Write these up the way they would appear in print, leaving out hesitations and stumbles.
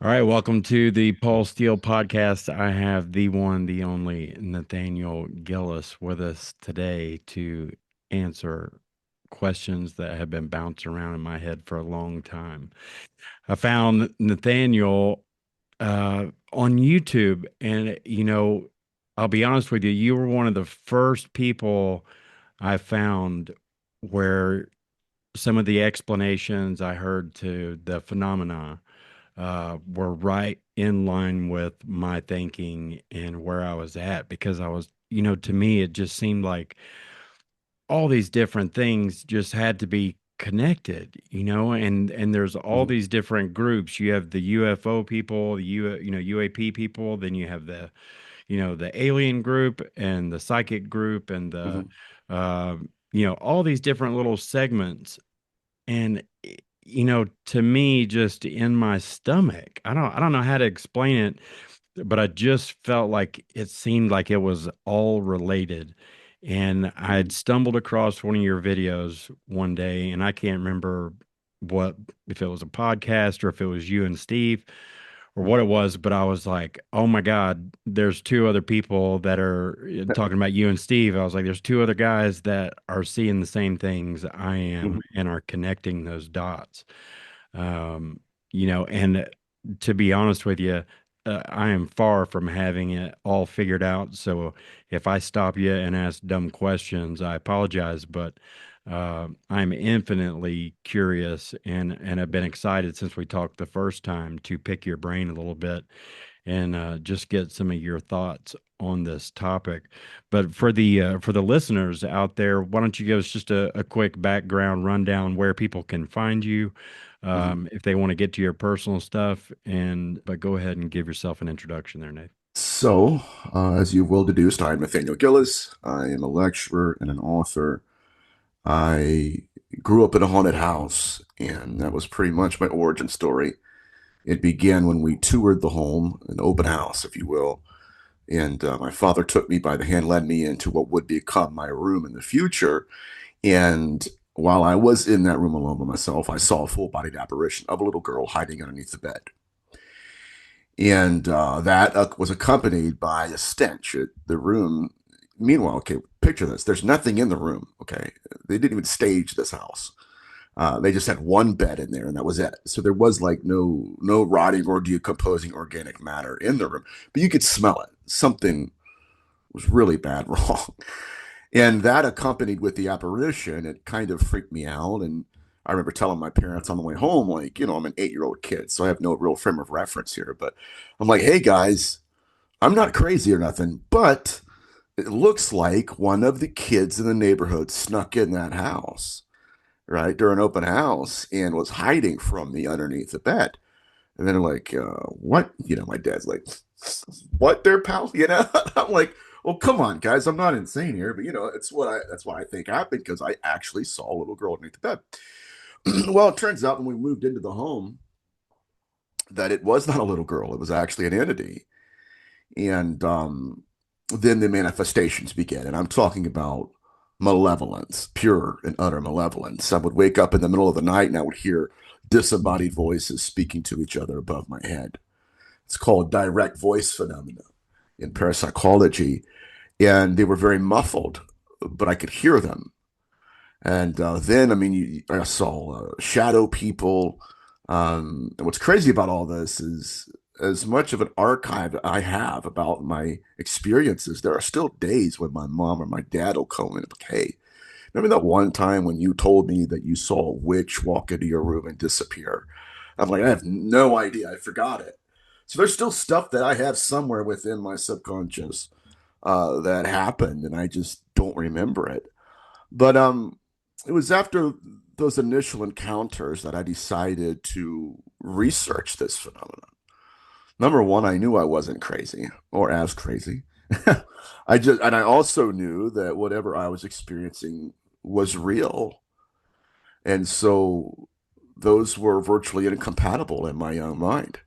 All right, welcome to the Paul Steele podcast. I have the one, the only Nathaniel Gillis with us today to answer questions that have been bouncing around in my head for a long time. I found Nathaniel on YouTube, and I'll be honest with you, you were one of the first people I found where some of the explanations I heard to the phenomena were right in line with my thinking and where I was at because I was, to me, it just seemed like all these different things just had to be connected, and there's all Mhm, these different groups. You have the UFO people, UAP people, then you have the alien group and the psychic group and the mhm, uh, all these different little segments and to me just in my stomach, I don't know how to explain it, but I just felt like it seemed like it was all related. And I mhm, had stumbled across one of your videos one day, and I can't remember what, if it was a podcast or if it was you and Steve or what it was, but I was like, oh my God, there's two other people that are talking about you and Steve. I was like, there's two other guys that are seeing the same things I am mhm, and are connecting those dots. Um, and to be honest with you, I am far from having it all figured out. So if I stop you and ask dumb questions, I apologize, but I'm infinitely curious and have been excited since we talked the first time to pick your brain a little bit and just get some of your thoughts on this topic. But for the listeners out there, why don't you give us just a quick background rundown where people can find you mhm. if they want to get to your personal stuff, and but go ahead and give yourself an introduction there, Nate. As you've well deduced, I'm Nathaniel Gillis. I am a lecturer and an author. I grew up in a haunted house, and that was pretty much my origin story. It began when we toured the home, an open house, if you will. And my father took me by the hand, led me into what would become my room in the future. And while I was in that room alone by myself, I saw a full bodied apparition of a little girl hiding underneath the bed. And that was accompanied by a stench. The room, meanwhile, okay, picture this. There's nothing in the room, okay? They didn't even stage this house. They just had one bed in there, and that was it. So there was like no rotting or decomposing organic matter in the room, but you could smell it. Something was really bad wrong. And that accompanied with the apparition, it kind of freaked me out. And I remember telling my parents on the way home, like, I'm an 8-year-old kid, so I have no real frame of reference here. But I'm like, hey guys, I'm not crazy or nothing, but it looks like one of the kids in the neighborhood snuck in that house, right, during open house and was hiding from me underneath the bed. And then they're like, what? My dad's like, what there, pal? I'm like, well, come on, guys. I'm not insane here, but that's what I think happened because I actually saw a little girl underneath the bed. Well, it turns out when we moved into the home that it was not a little girl. It was actually an entity. And then the manifestations began. And I'm talking about malevolence, pure and utter malevolence. I would wake up in the middle of the night and I would hear disembodied voices speaking to each other above my head. It's called direct voice phenomena in parapsychology. And they were very muffled, but I could hear them. And then, I mean, I saw shadow people. And what's crazy about all this is, as much of an archive I have about my experiences, there are still days when my mom or my dad will call me and be like, hey, remember that one time when you told me that you saw a witch walk into your room and disappear? I'm like, I have no idea. I forgot it. So there's still stuff that I have somewhere within my subconscious that happened, and I just don't remember it. But it was after those initial encounters that I decided to research this phenomenon. Number one, I knew I wasn't crazy or as crazy. I also knew that whatever I was experiencing was real. And so those were virtually incompatible in my own mind.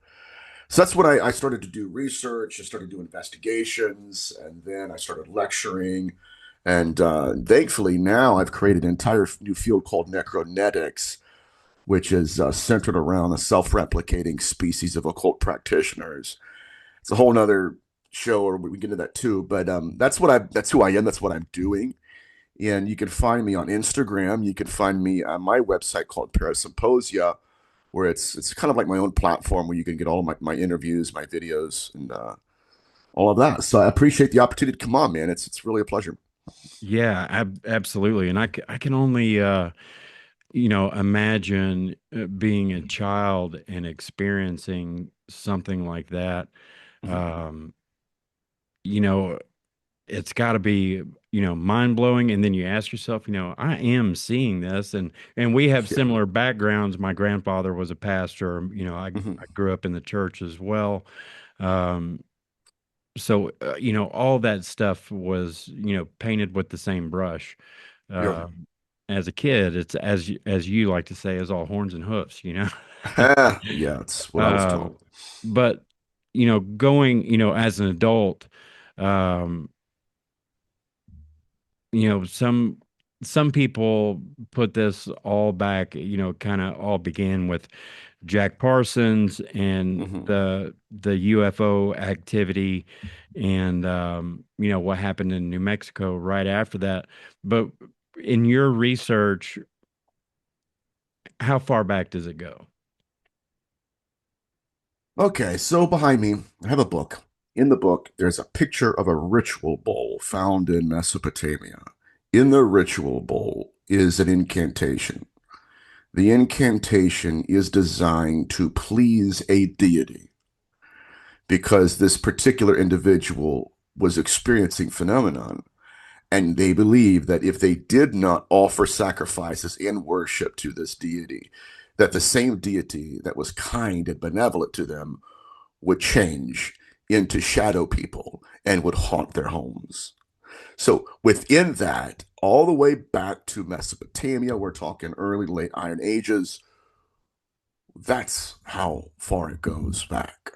So that's when I started to do research. I started doing investigations, and then I started lecturing. And thankfully, now I've created an entire new field called necronetics, which is centered around a self-replicating species of occult practitioners. It's a whole nother show, or we get into that too. But that's who I am. That's what I'm doing. And you can find me on Instagram. You can find me on my website called Parasymposia, where it's kind of like my own platform where you can get all of my interviews, my videos, and all of that. So I appreciate the opportunity to come on, man. It's really a pleasure. Yeah, absolutely. And I can only, imagine being a child and experiencing something like that. Mhm. Um, you know, it's got to be, mind blowing. And then you ask yourself, I am seeing this, and we have Yeah. similar backgrounds. My grandfather was a pastor. I Mhm. grew up in the church as well. Um, so all that stuff was, painted with the same brush. Yeah. Uh, as a kid, it's as you like to say, is all horns and hoofs. Yeah, it's what I was Uh, taught. but going, as an adult, um, some people put this all back, kind of all began with Jack Parsons and Hmm. the UFO activity and what happened in New Mexico right after that. But in your research, how far back does it go? Okay, so behind me, I have a book. In the book, there's a picture of a ritual bowl found in Mesopotamia. In the ritual bowl is an incantation. The incantation is designed to please a deity because this particular individual was experiencing phenomenon, and they believed that if they did not offer sacrifices and worship to this deity, that the same deity that was kind and benevolent to them would change into shadow people and would haunt their homes. So within that, all the way back to Mesopotamia, we're talking early late Iron Ages. That's how far it goes back.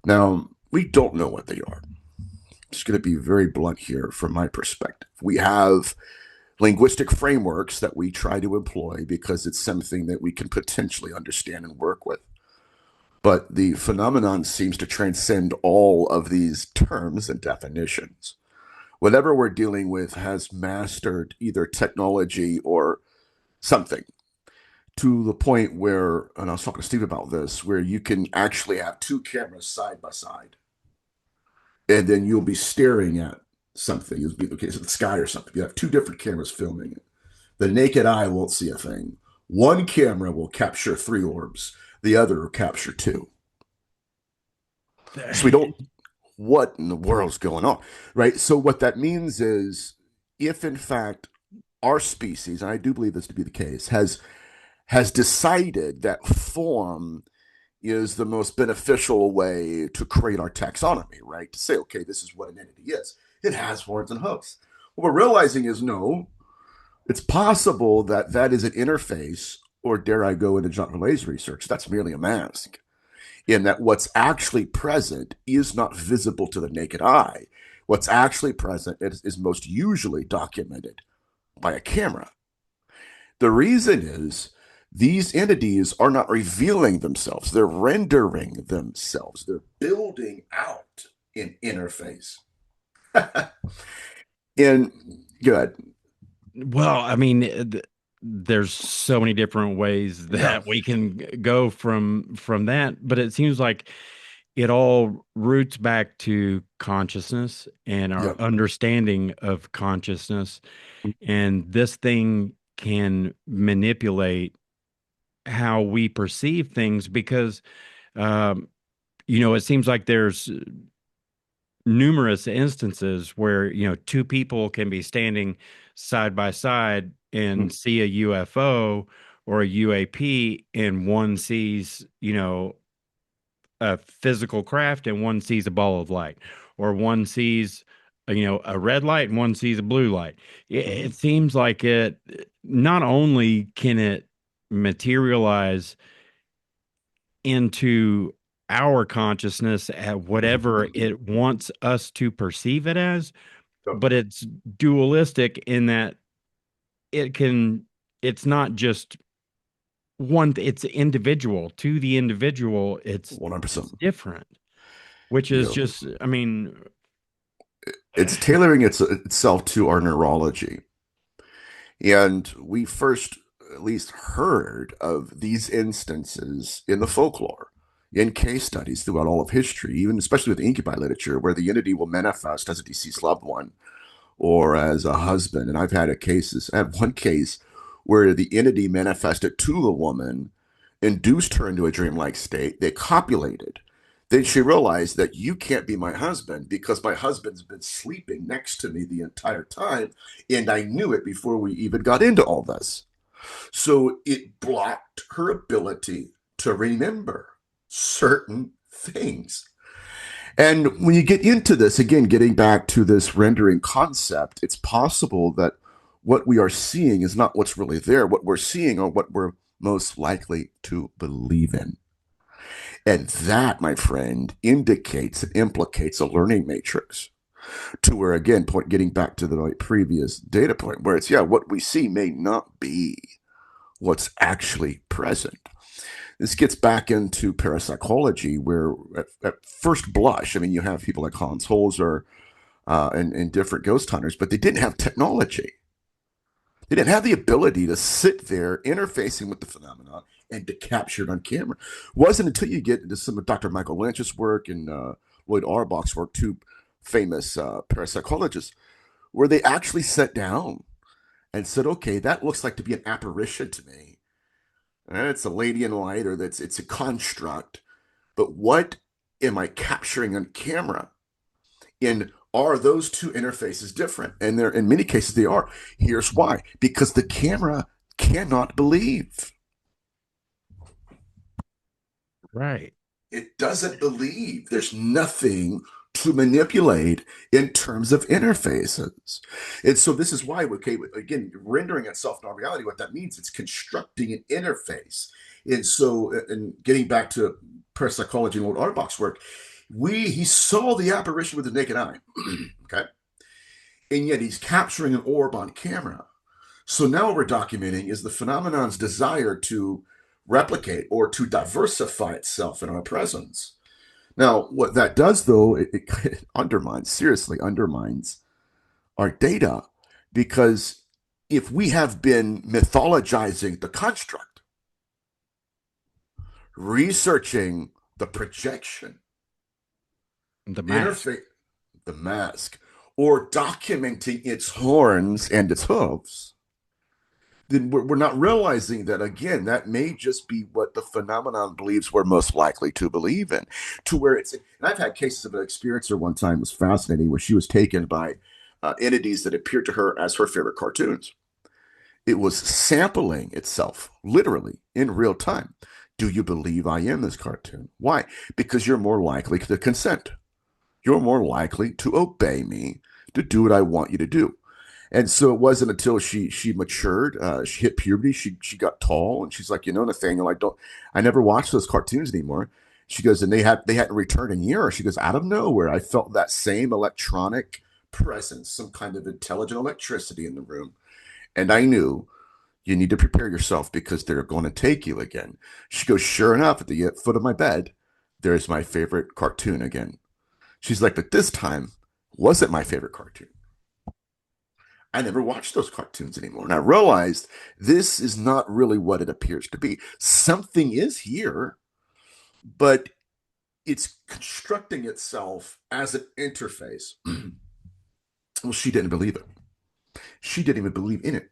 Now, we don't know what they are. Just going to be very blunt here from my perspective. We have linguistic frameworks that we try to employ because it's something that we can potentially understand and work with. But the phenomenon seems to transcend all of these terms and definitions. Whatever we're dealing with has mastered either technology or something to the point where, and I was talking to Steve about this, where you can actually have two cameras side by side, and then you'll be staring at something. It'll be the case of the sky or something. You have two different cameras filming it. The naked eye won't see a thing. One camera will capture three orbs, the other will capture two. So we don't, what in the world's going on, right? So what that means is, if in fact our species, and I do believe this to be the case, has decided that form is the most beneficial way to create our taxonomy, right? To say, okay, this is what an entity is. It has horns and hoofs. What we're realizing is no, it's possible that that is an interface, or dare I go into John Relay's research, that's merely a mask, in that what's actually present is not visible to the naked eye. What's actually present is most usually documented by a camera. The reason is these entities are not revealing themselves, they're rendering themselves, they're building out an interface. And good. Well, I mean, there's so many different ways Yeah. that we can go from that, but it seems like it all roots back to consciousness and our Yeah. understanding of consciousness. And this thing can manipulate how we perceive things because, um, it seems like there's numerous instances where two people can be standing side by side and see a UFO or a UAP, and one sees a physical craft and one sees a ball of light, or one sees a red light and one sees a blue light. It Mhm. seems like it not only can it materialize into our consciousness at whatever it wants us to perceive it as, So, but it's dualistic in that it can, it's not just it's individual to the individual. It's 100%. different, which is Yeah. just, I mean, It's tailoring itself to our neurology. And we first at least heard of these instances in the folklore, in case studies throughout all of history, even especially with the incubi literature, where the entity will manifest as a deceased loved one or as a husband. And I have one case where the entity manifested to the woman, induced her into a dreamlike state. They copulated. Then she realized that you can't be my husband because my husband's been sleeping next to me the entire time. And I knew it before we even got into all this. So it blocked her ability to remember certain things. And when you get into this, again, getting back to this rendering concept, it's possible that what we are seeing is not what's really there. What we're seeing are what we're most likely to believe in. And that, my friend, indicates and implicates a learning matrix to where, again, getting back to the previous data point, where it's, yeah, what we see may not be what's actually present. This gets back into parapsychology, where at first blush, I mean, you have people like Hans Holzer and different ghost hunters, but they didn't have technology. They didn't have the ability to sit there interfacing with the phenomenon and to capture it on camera. It wasn't until you get into some of Dr. Michael Lynch's work and Lloyd Auerbach's work, two famous parapsychologists, where they actually sat down and said, okay, that looks like to be an apparition to me. And it's a lady in white, or it's a construct. But what am I capturing on camera? And are those two interfaces different? And they're in many cases they are. Here's why: because the camera cannot believe. right. It doesn't believe. There's nothing to manipulate in terms of interfaces. And so this is why, okay, again, rendering itself in our reality, what that means, it's constructing an interface. And so, and getting back to parapsychology and Lord Auerbach's work, he saw the apparition with the naked eye. Okay. And yet he's capturing an orb on camera. So now what we're documenting is the phenomenon's desire to replicate or to diversify itself in our presence. Now, what that does, though, it undermines, seriously undermines our data, because if we have been mythologizing the construct, researching the projection, The mask. interface, the mask, or documenting its horns and its hooves, then we're not realizing that, again, that may just be what the phenomenon believes we're most likely to believe in. To where it's, and I've had cases of an experiencer one time, it was fascinating, where she was taken by entities that appeared to her as her favorite cartoons. It was sampling itself literally in real time. Do you believe I am this cartoon? Why? Because you're more likely to consent. You're more likely to obey me, to do what I want you to do. And so it wasn't until she matured, she hit puberty, she got tall, and she's like, Nathaniel, I never watch those cartoons anymore. She goes, and they hadn't returned in years. She goes, out of nowhere, I felt that same electronic presence, some kind of intelligent electricity in the room, and I knew you need to prepare yourself because they're going to take you again. She goes, sure enough, at the foot of my bed, there's my favorite cartoon again. She's like, but this time wasn't my favorite cartoon. I never watched those cartoons anymore. And I realized this is not really what it appears to be. Something is here, but it's constructing itself as an interface. Well, she didn't believe it. She didn't even believe in it.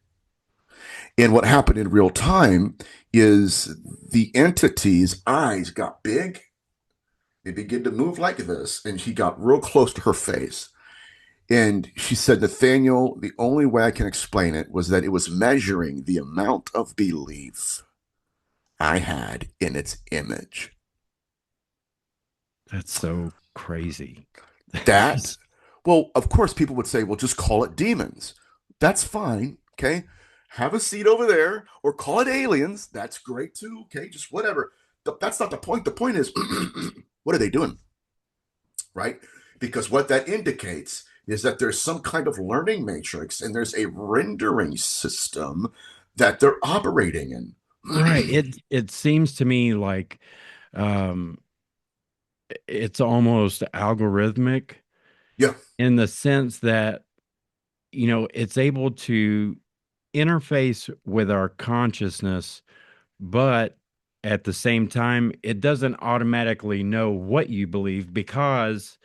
And what happened in real time is the entity's eyes got big. They began to move like this, and he got real close to her face. And she said, Nathaniel, the only way I can explain it was that it was measuring the amount of belief I had in its image. That's so crazy. That, well, of course, people would say, well, just call it demons. That's fine. Okay. Have a seat over there, or call it aliens. That's great too. Okay. Just whatever. That's not the point. The point is, what are they doing? Right? Because what that indicates is that there's some kind of learning matrix and there's a rendering system that they're operating in. right. It seems to me like um it's almost algorithmic Yeah. in the sense that, it's able to interface with our consciousness, but at the same time, it doesn't automatically know what you believe because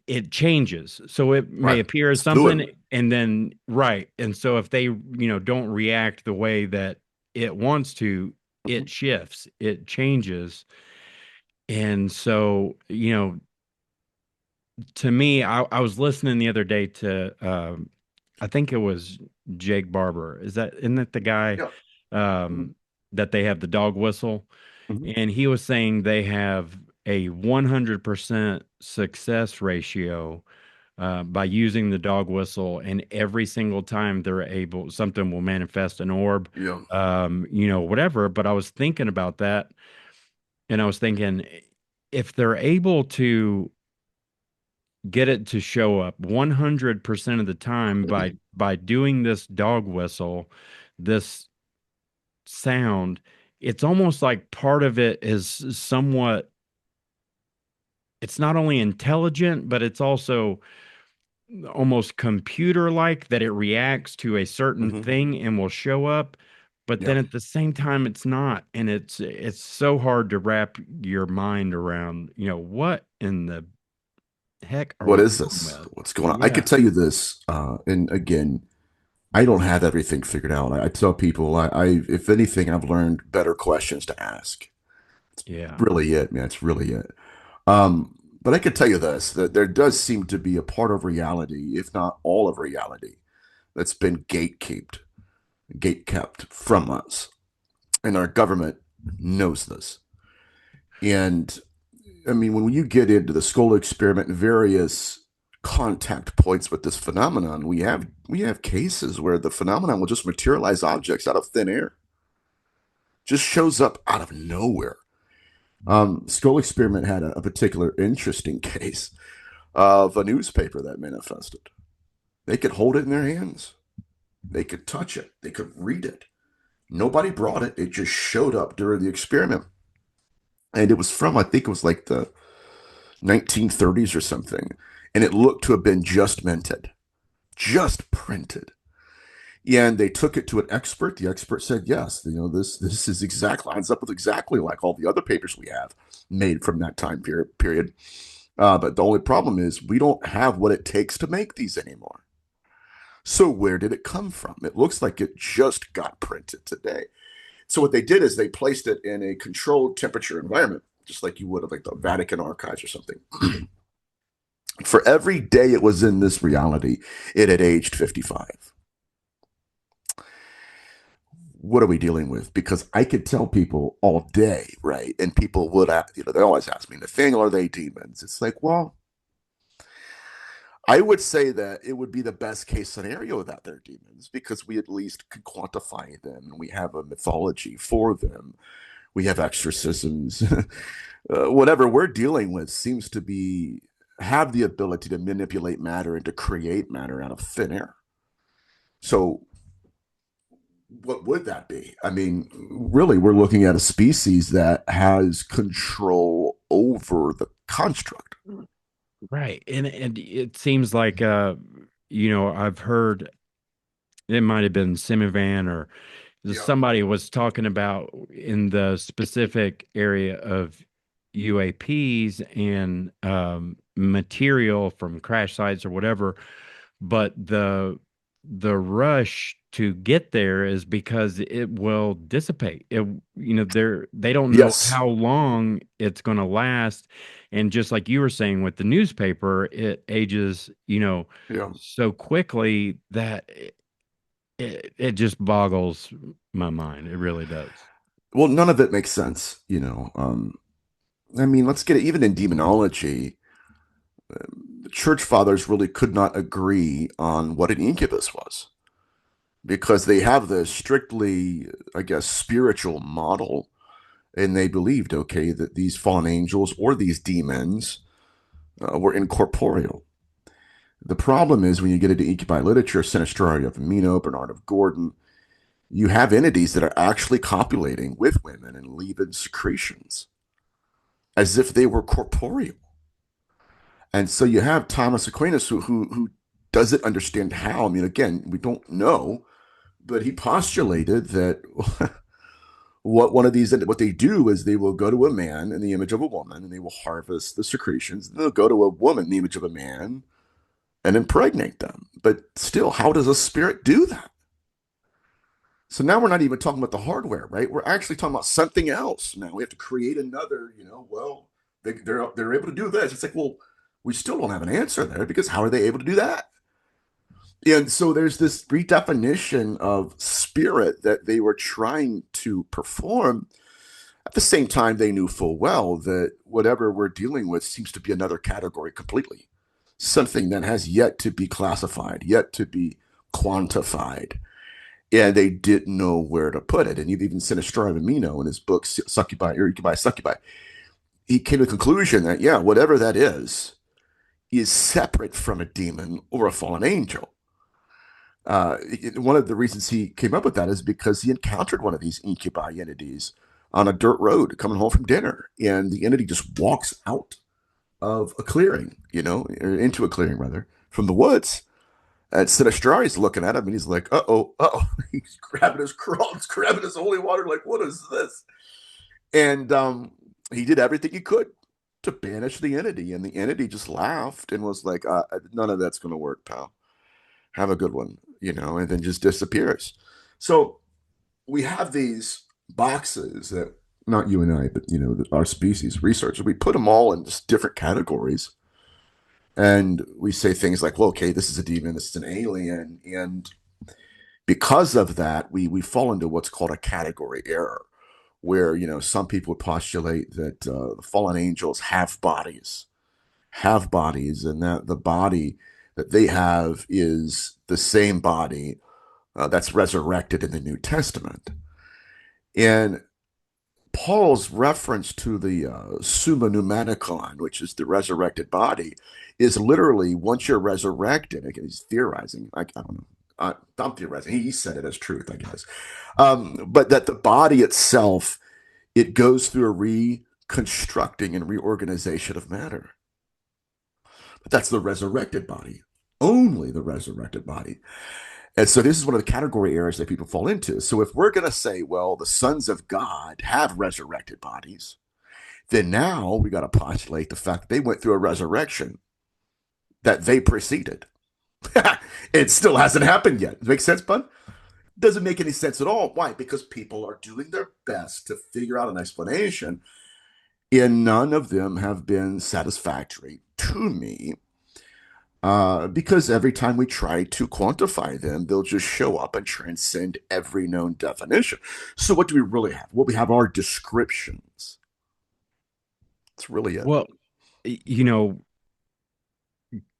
it changes. So it may Right. appear as It's fluid. something and then, right. And so if they, don't react the way that it wants to, Mhm. it shifts, it changes. And so, to me, I was listening the other day to I think it was Jake Barber. Isn't that the guy Yeah. Mhm. um that they have the dog whistle? Mhm. And he was saying they have a 100% success ratio by using the dog whistle, and every single time something will manifest an orb, Yeah. whatever. But I was thinking about that, and I was thinking if they're able to get it to show up 100% of the time by doing this dog whistle, this sound, it's almost like part of it is somewhat, it's not only intelligent, but it's also almost computer like, that it reacts to a certain Mhm. thing and will show up. But Yeah. then at the same time, it's not. And it's so hard to wrap your mind around, what in the heck are What we is dealing this? with? What's going on? I could Yeah. tell you this, and again, I don't have everything figured out. I tell people, if anything, I've learned better questions to ask. Yeah. Really, it man, it's really it. But I could tell you this: that there does seem to be a part of reality, if not all of reality, that's been gate kept from us, and our government knows this. And I mean, when you get into the Skull experiment and various contact points with this phenomenon, we have cases where the phenomenon will just materialize objects out of thin air, just shows up out of nowhere. Skull experiment had a particular interesting case of a newspaper that manifested. They could hold it in their hands, they could touch it, they could read it. Nobody brought it; it just showed up during the experiment, and it was from, I think it was like the 1930s or something, and it looked to have been just minted, just printed. And they took it to an expert. The expert said, "Yes, this is exactly lines up with exactly like all the other papers we have made from that time period." But the only problem is we don't have what it takes to make these anymore. So where did it come from? It looks like it just got printed today. So what they did is they placed it in a controlled temperature environment, just like you would have like the Vatican archives or something. For every day it was in this reality, it had aged 55. What are we dealing with? Because I could tell people all day, right? And people would, they always ask me, Nathaniel, are they demons? It's like, well, I would say that it would be the best case scenario that they're demons because we at least can quantify them and we have a mythology for them. We have exorcisms. Whatever we're dealing with seems to be have the ability to manipulate matter and to create matter out of thin air. So what would that be? I mean, really, we're looking at a species that has control over the construct. Right. And it seems like I've heard it might have been Simivan or Yeah. somebody was talking about in the specific area of UAPs and material from crash sites or whatever, but the rush to get there is because it will dissipate. They don't know Yes. how long it's going to last, and just like you were saying with the newspaper, it ages, Yeah. so quickly that it just boggles my mind. It really does. Well, none of it makes sense. I mean, let's get it. Even in demonology, the church fathers really could not agree on what an incubus was because they have this strictly, I guess, spiritual model. And they believed, okay, that these fallen angels or these demons were incorporeal. The problem is when you get into incubi literature, Sinistraria of Amino, Bernard of Gordon, You have entities that are actually copulating with women and leaving secretions as if they were corporeal. And so you have Thomas Aquinas who doesn't understand how. I mean, again, we don't know, but he postulated that what they do is they will go to a man in the image of a woman and they will harvest the secretions. They'll go to a woman in the image of a man and impregnate them. But still, how does a spirit do that? So now we're not even talking about the hardware, right? We're actually talking about something else. Now we have to create another, well, they're able to do this. It's like, well, we still don't have an answer there because how are they able to do that? And so there's this redefinition of spirit that they were trying to perform. At the same time, they knew full well that whatever we're dealing with seems to be another category completely, something that has yet to be classified, yet to be quantified. And they didn't know where to put it. And even Sinistro Amino in his book, Succubi or Incubi Succubi, he came to the conclusion that, yeah, whatever that is separate from a demon or a fallen angel. One of the reasons he came up with that is because he encountered one of these incubi entities on a dirt road coming home from dinner, and the entity just walks out of a clearing, or into a clearing rather, from the woods. And Sinistrari's looking at him, and he's like, "Uh oh!" He's grabbing his cross, grabbing his holy water, like, "What is this?" And he did everything he could to banish the entity, and the entity just laughed and was like, "None of that's going to work, pal. Have a good one," and then just disappears. So we have these boxes that not you and I, but our species researchers, we put them all in just different categories, and we say things like, "Well, okay, this is a demon, this is an alien," and because of that, we fall into what's called a category error, where some people would postulate that the fallen angels have bodies, and that the body that they have is the same body that's resurrected in the New Testament. And Paul's reference to the summa pneumaticon, which is the resurrected body, is literally once you're resurrected. Again, he's theorizing. I don't know. I'm theorizing. He said it as truth, I guess. But that the body itself, it goes through a reconstructing and reorganization of matter. But that's the resurrected body, only the resurrected body. And so this is one of the category errors that people fall into. So if we're going to say, well, the sons of God have resurrected bodies, then now we got to postulate the fact that they went through a resurrection that they preceded. It still hasn't happened yet. Make sense, bud? Doesn't make any sense at all. Why? Because people are doing their best to figure out an explanation, and none of them have been satisfactory to me. Because every time we try to quantify them, they'll just show up and transcend every known definition. So, what do we really have? Well, we have our descriptions. That's really it. Well, you know,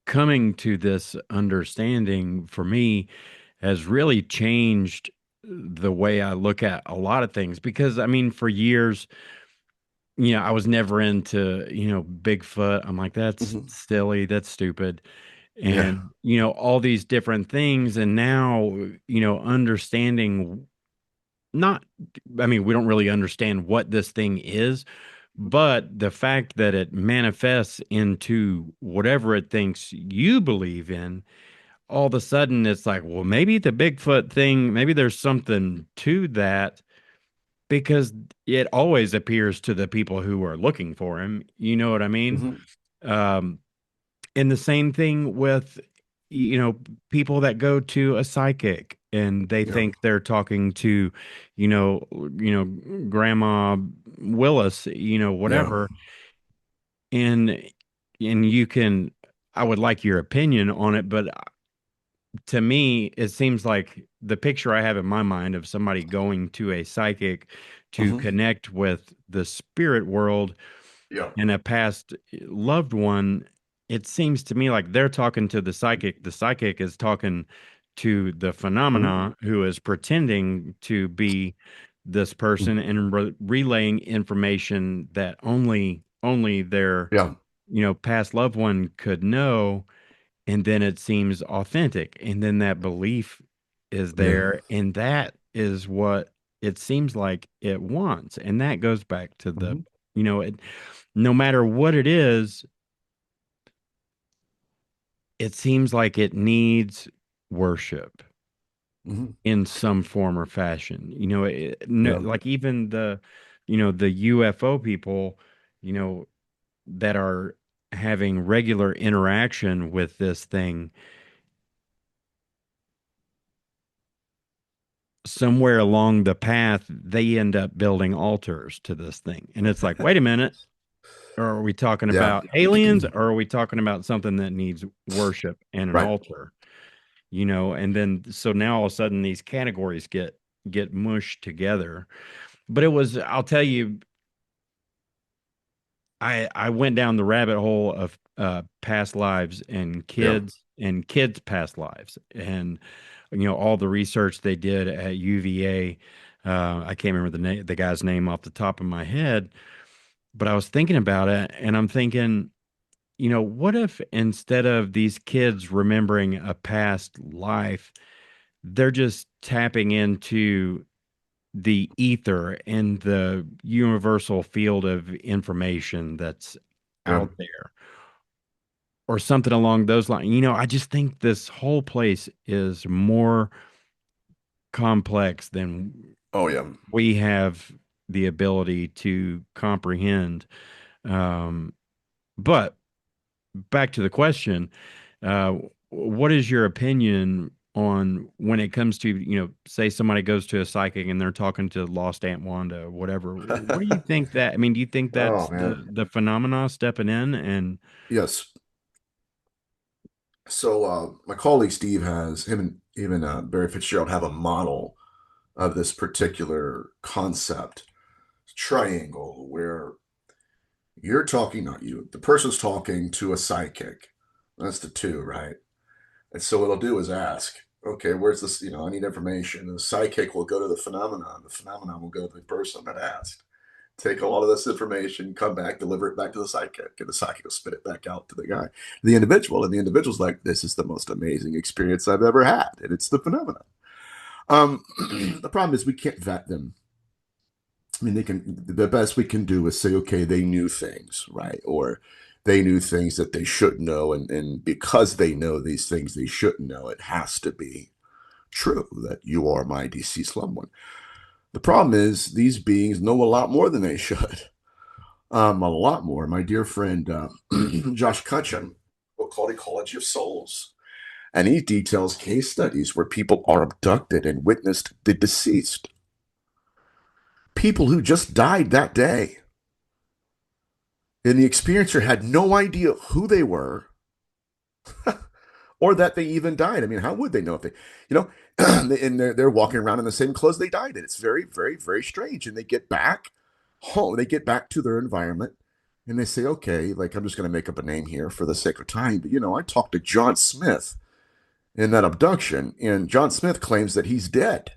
coming to this understanding for me has really changed the way I look at a lot of things because I mean, for years, I was never into, Bigfoot. I'm like, that's Mm-hmm. silly, that's stupid. Yeah. And, all these different things. And now, understanding not, I mean, we don't really understand what this thing is, but the fact that it manifests into whatever it thinks you believe in, all of a sudden it's like, well, maybe the Bigfoot thing, maybe there's something to that because it always appears to the people who are looking for him. You know what I mean? Mm-hmm. Um, and the same thing with, you know, people that go to a psychic and they Yeah. think they're talking to, Grandma Willis, Yeah. whatever. And you can, I would like your opinion on it, but to me, it seems like the picture I have in my mind of somebody going to a psychic to Mm-hmm. connect with the spirit world Yeah. and a past loved one, it seems to me like they're talking to the psychic. The psychic is talking to the Mm-hmm. phenomena who is pretending to be this person and relaying information that only their Yeah. past loved one could know, and then it seems authentic, and then that belief is Yeah. there, and that is what it seems like it wants. And that goes back to the, Hmm. no matter what it is, it seems like it needs worship Hmm. in some form or fashion. No, Yeah. like even the UFO people, you know, that are having regular interaction with this thing, somewhere along the path, they end up building altars to this thing. And it's like, wait a minute, are we talking Yeah. about aliens or are we talking about something that needs worship and an Right. altar? And then so now all of a sudden these categories get mushed together. But I'll tell you, I went down the rabbit hole of past lives and Yeah. kids past lives, and all the research they did at UVA. I can't remember the guy's name off the top of my head, but I was thinking about it, and I'm thinking, what if instead of these kids remembering a past life, they're just tapping into the ether and the universal field of information that's Yeah. out there or something along those lines. I just think this whole place is more complex than Oh yeah. we have the ability to comprehend. Um, but back to the question, uh, what is your opinion on when it comes to, say somebody goes to a psychic and they're talking to lost Aunt Wanda or whatever? What do you think that? I mean, do you think Oh that's the man. the phenomena stepping in? And Yes. So my colleague Steve has him and even Barry Fitzgerald have a model of this particular concept triangle where you're talking, not you, the person's talking to a psychic. That's the two, right? And so what I'll do is ask, okay, where's this? I need information. And the psychic will go to the phenomenon. The phenomenon will go to the person that asked. Take a lot of this information, come back, deliver it back to the psychic, and the psychic will spit it back out to the guy, the individual. And the individual's like, this is the most amazing experience I've ever had. And it's the phenomenon. The problem is we can't vet them. I mean, the best we can do is say, okay, they knew things, right? Or they knew things that they shouldn't know. And because they know these things they shouldn't know, it has to be true that you are my deceased loved one. The problem is these beings know a lot more than they should. A lot more. My dear friend Josh Cutchin, book called Ecology of Souls, and he details case studies where people are abducted and witnessed the deceased. People who just died that day. And the experiencer had no idea who they were or that they even died. I mean, how would they know if you know, and they're walking around in the same clothes they died in? It's very, very, very strange. And they get back home, they get back to their environment, and they say, okay, like I'm just going to make up a name here for the sake of time. But I talked to John Smith in that abduction, and John Smith claims that he's dead.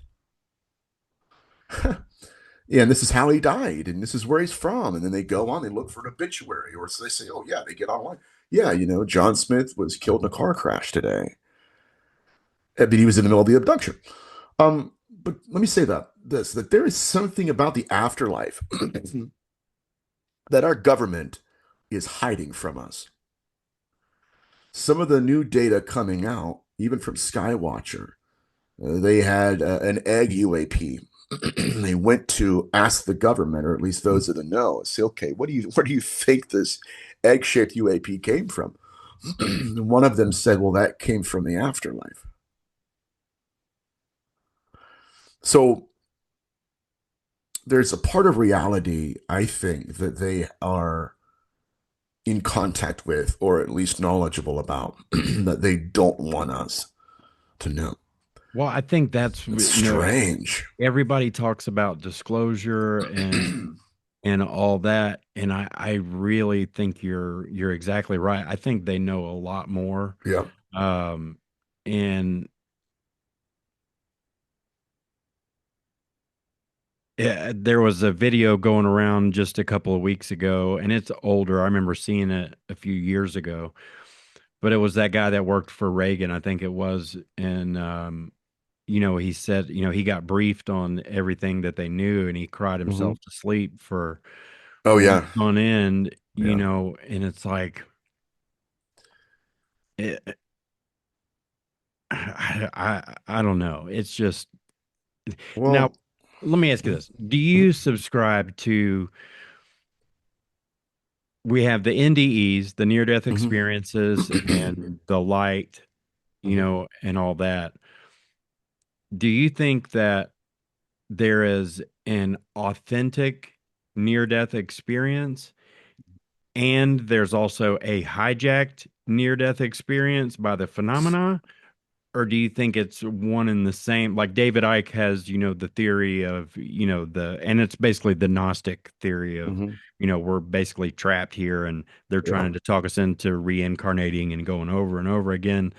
And this is how he died, and this is where he's from. And then they go on, they look for an obituary, or so they say, oh yeah, they get online. Yeah, John Smith was killed in a car crash today. But he was in the middle of the abduction. But let me say that there is something about the afterlife that our government is hiding from us. Some of the new data coming out, even from Skywatcher, they had an egg UAP. They went to ask the government, or at least those that know, say, okay, where do you think this egg-shaped UAP came from? One of them said, well, that came from the afterlife. So there's a part of reality, I think, that they are in contact with, or at least knowledgeable about, that they don't want us to know. well, I think that's, It's strange. everybody talks about disclosure and all that, and I really think you're exactly right. I think they know a lot more. Yeah. Um, and Yeah, there was a video going around just a couple of weeks ago, and it's older. I remember seeing it a few years ago, but it was that guy that worked for Reagan, I think it was, and he said, he got briefed on everything that they knew and he cried Hmm. himself to sleep for Oh weeks yeah, on end, yeah. and it's like, it, I don't know. It's just now, Well, let me ask you this. Do mhm, you subscribe to, we have the NDEs, the near death mhm, experiences, and the light, mhm. and all that. Do you think that there is an authentic near death experience and there's also a hijacked near death experience by the phenomena? Or do you think it's one and the same? Like David Icke has, the theory of, and it's basically the Gnostic theory of, Mhm. we're basically trapped here and they're Yeah. trying to talk us into reincarnating and going over and over again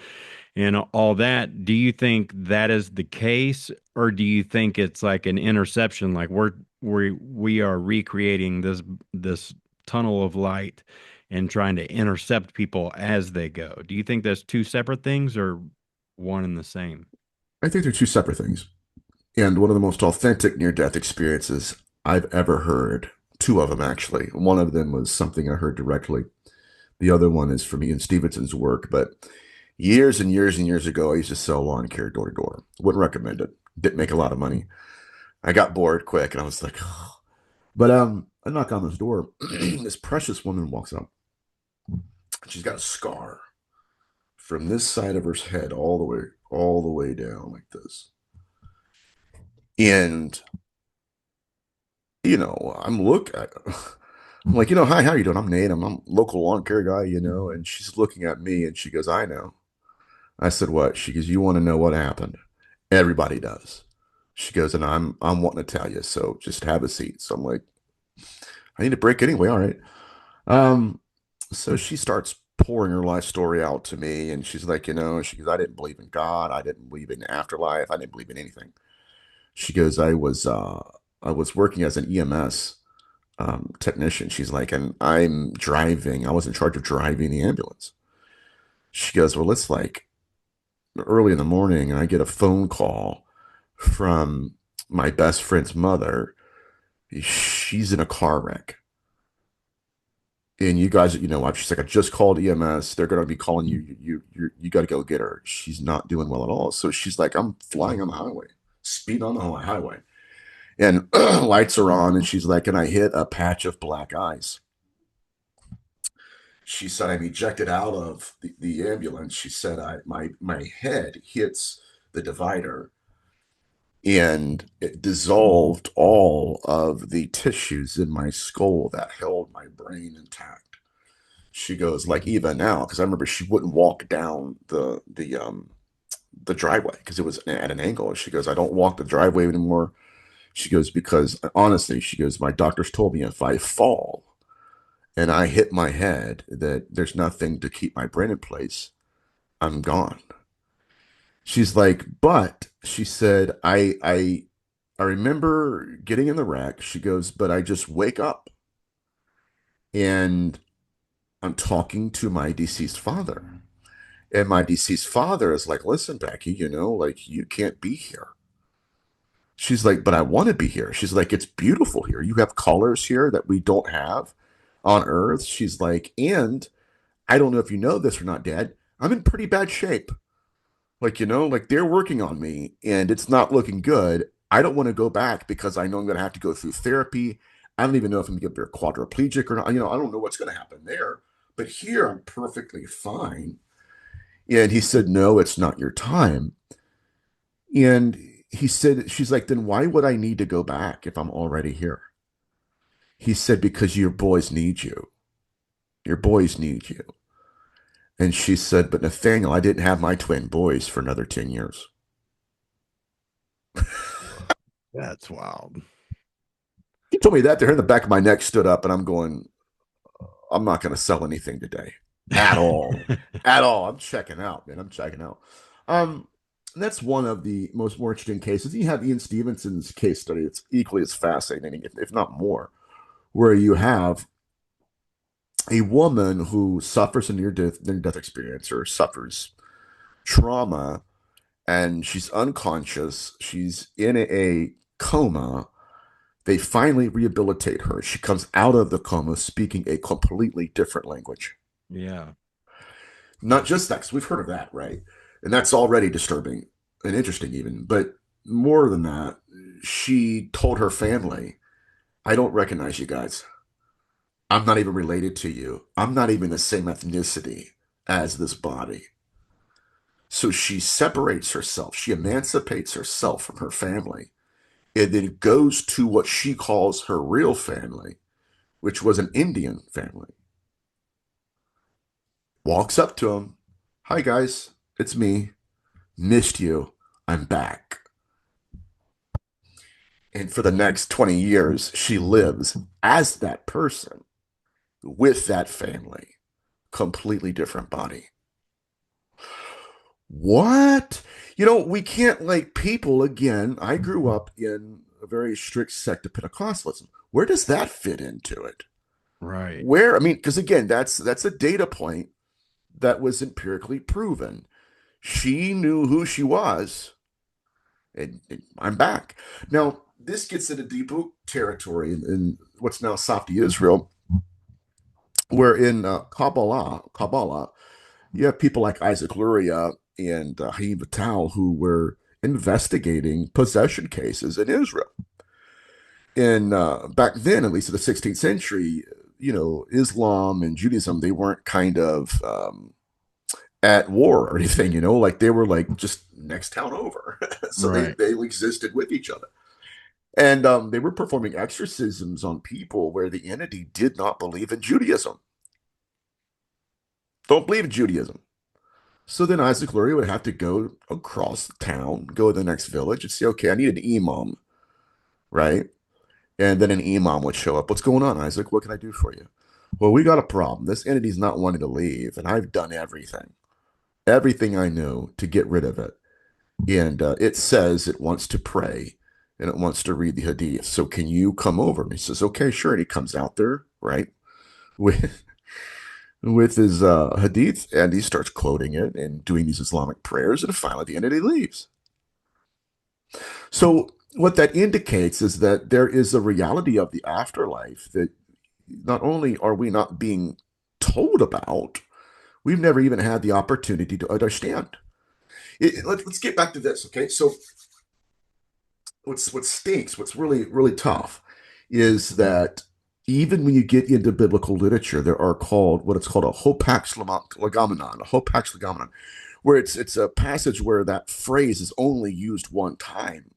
and all that. Do you think that is the case, or do you think it's like an interception, like we are recreating this tunnel of light and trying to intercept people as they go? Do you think that's two separate things or one and the same? I think they're two separate things. And one of the most authentic near-death experiences I've ever heard, two of them actually. One of them was something I heard directly. The other one is from Ian Stevenson's work. But years and years and years ago, I used to sell lawn care door to door. Wouldn't recommend it. Didn't make a lot of money. I got bored quick, and I was like, oh. But I knock on this door. This precious woman walks up. She's got a scar from this side of her head all the way down like this. And I'm like, hi, how you doing? I'm Nate. I'm a local lawn care guy. And she's looking at me and she goes, I know. I said, what? She goes, you want to know what happened? Everybody does. She goes, and I'm wanting to tell you, so just have a seat. So I'm like, I need a break anyway. All right. Um, so she starts pouring her life story out to me, and she's like, she goes, I didn't believe in God, I didn't believe in afterlife, I didn't believe in anything. She goes, I was working as an EMS technician. She's like, and I was in charge of driving the ambulance. She goes, well, it's like early in the morning, and I get a phone call from my best friend's mother. She's in a car wreck. And you guys, she's like, I just called EMS. They're going to be calling you. You got to go get her. She's not doing well at all. So she's like, I'm flying on the highway, speed on the highway, and lights are on. And she's like, and I hit a patch of black ice. She said, I'm ejected out of the ambulance. She said, my head hits the divider and it dissolved all of the tissues in my skull that held my brain intact. She goes, like, even now, because I remember she wouldn't walk down the driveway because it was at an angle. She goes, I don't walk the driveway anymore. She goes, because honestly, she goes, my doctors told me if I fall and I hit my head that there's nothing to keep my brain in place, I'm gone. She's like, but she said, I remember getting in the wreck. She goes, but I just wake up and I'm talking to my deceased father. And my deceased father is like, listen, Becky, like you can't be here. She's like, but I want to be here. She's like, it's beautiful here. You have colors here that we don't have on Earth. She's like, and I don't know if you know this or not, Dad. I'm in pretty bad shape. Like, like they're working on me and it's not looking good. I don't want to go back because I know I'm going to have to go through therapy. I don't even know if I'm going to be quadriplegic or not. I don't know what's going to happen there. But here I'm perfectly fine. And he said, no, it's not your time. And he said, she's like, then why would I need to go back if I'm already here? He said, because your boys need you. Your boys need you. And she said, but Nathaniel, I didn't have my twin boys for another 10 years. That's wild. He told me that. The hair in the back of my neck stood up, and I'm going, I'm not going to sell anything today at all. At all. I'm checking out, man. I'm checking out. Um, that's one of the most more interesting cases. You have Ian Stevenson's case study. It's equally as fascinating, if not more, where you have a woman who suffers a near death experience or suffers trauma and she's unconscious. She's in a coma. They finally rehabilitate her. She comes out of the coma speaking a completely different language. Yeah. Not just that, because we've heard of that, right? And that's already disturbing and interesting, even. But more than that, she told her family, I don't recognize you guys. I'm not even related to you. I'm not even the same ethnicity as this body. So she separates herself, she emancipates herself from her family, and then goes to what she calls her real family, which was an Indian family. Walks up to them. Hi, guys. It's me. Missed you. I'm back. And for the next 20 years, she lives as that person with that family. Completely different body. What? We can't like people again. I grew up in a very strict sect of Pentecostalism. Where does that fit into it? Right. Where, I mean, because again, that's a data point that was empirically proven. She knew who she was, and I'm back. Now, this gets into deep territory in what's now Safdi Israel, where in Kabbalah, you have people like Isaac Luria and Haim Vital who were investigating possession cases in Israel. And back then, at least in the 16th century, Islam and Judaism, they weren't kind of at war or anything, like they were like just next town over. So they, Right. they existed with each other. And they were performing exorcisms on people where the entity did not believe in Judaism. Don't believe in Judaism. So then Isaac Luria would have to go across the town, go to the next village, and say, okay, I need an imam, right? And then an imam would show up. What's going on, Isaac? What can I do for you? Well, we got a problem. This entity's not wanting to leave, and I've done everything I know to get rid of it. And it says it wants to pray and it wants to read the hadith. So can you come over? And he says, okay, sure. And he comes out there, right, with his hadith, and he starts quoting it and doing these Islamic prayers. And finally, at the end, he leaves. So what that indicates is that there is a reality of the afterlife that not only are we not being told about, we've never even had the opportunity to understand. Let's get back to this, okay? So what stinks, what's really really tough, is that even when you get into biblical literature, there are called what it's called a hopax legomenon, where it's a passage where that phrase is only used one time,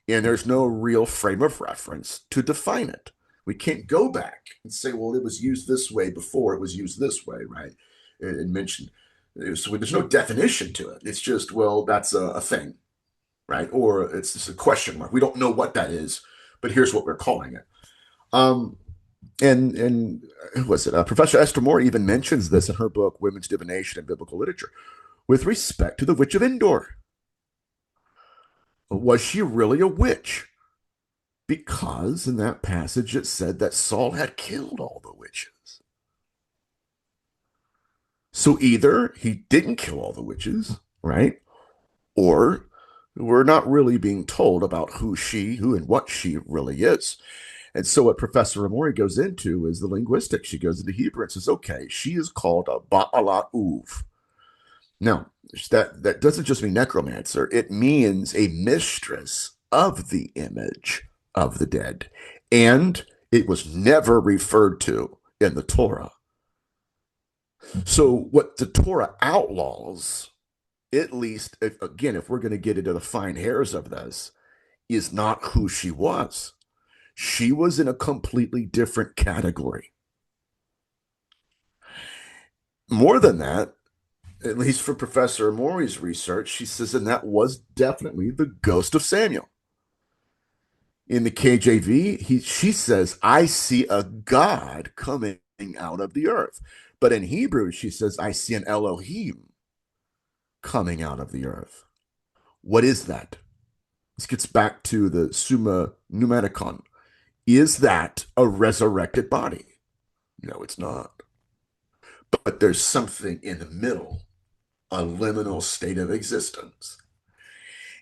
and there's no real frame of reference to define it. We can't go back and say, well, it was used this way before it was used this way, right? And mentioned. So there's no definition to it. It's just, well, that's a thing, right? Or it's just a question mark. We don't know what that is, but here's what we're calling it. Um, and who was it? Professor Esther Moore even mentions this in her book, Women's Divination in Biblical Literature, with respect to the Witch of Endor. Was she really a witch? Because in that passage it said that Saul had killed all the witches. So either he didn't kill all the witches, right? Or we're not really being told about who and what she really is. And so what Professor Amori goes into is the linguistics. She goes into Hebrew and says, okay, she is called a Ba'alat Uv. Now, that doesn't just mean necromancer. It means a mistress of the image of the dead. And it was never referred to in the Torah. So what the Torah outlaws, at least, if we're going to get into the fine hairs of this, is not who she was. She was in a completely different category. More than that, at least for Professor Maury's research, she says, and that was definitely the ghost of Samuel. In the KJV, she says, I see a God coming out of the earth. But in Hebrew, she says, I see an Elohim coming out of the earth. What is that? This gets back to the Summa Pneumaticon. Is that a resurrected body? No, it's not. But there's something in the middle, a liminal state of existence.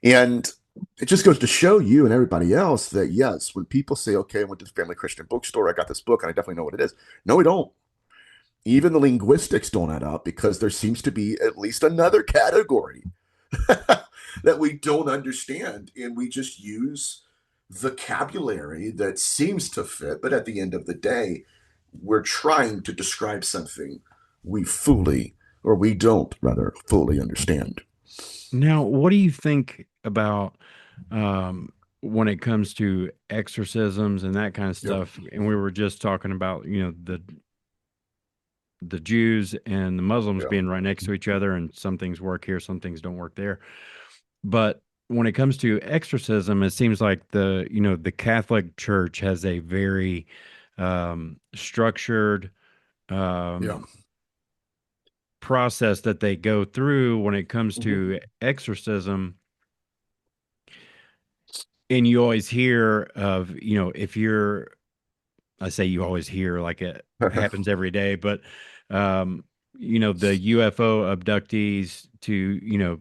And it just goes to show you and everybody else that yes, when people say, okay, I went to the Family Christian Bookstore, I got this book, and I definitely know what it is. No, we don't. Even the linguistics don't add up because there seems to be at least another category that we don't understand. And we just use vocabulary that seems to fit. But at the end of the day, we're trying to describe something we fully, or we don't rather, fully understand. Now, what do you think about um, when it comes to exorcisms and that kind of Yep. stuff? And we were just talking about, the Jews and the Muslims Yeah. being right next to each other, and some things work here, some things don't work there. But when it comes to exorcism, it seems like the Catholic Church has a very structured Yeah. um, process that they go through when it comes Mm-hmm. to exorcism. And you always hear of, if you're, I say you always hear like it happens every day, but, um, the UFO abductees to,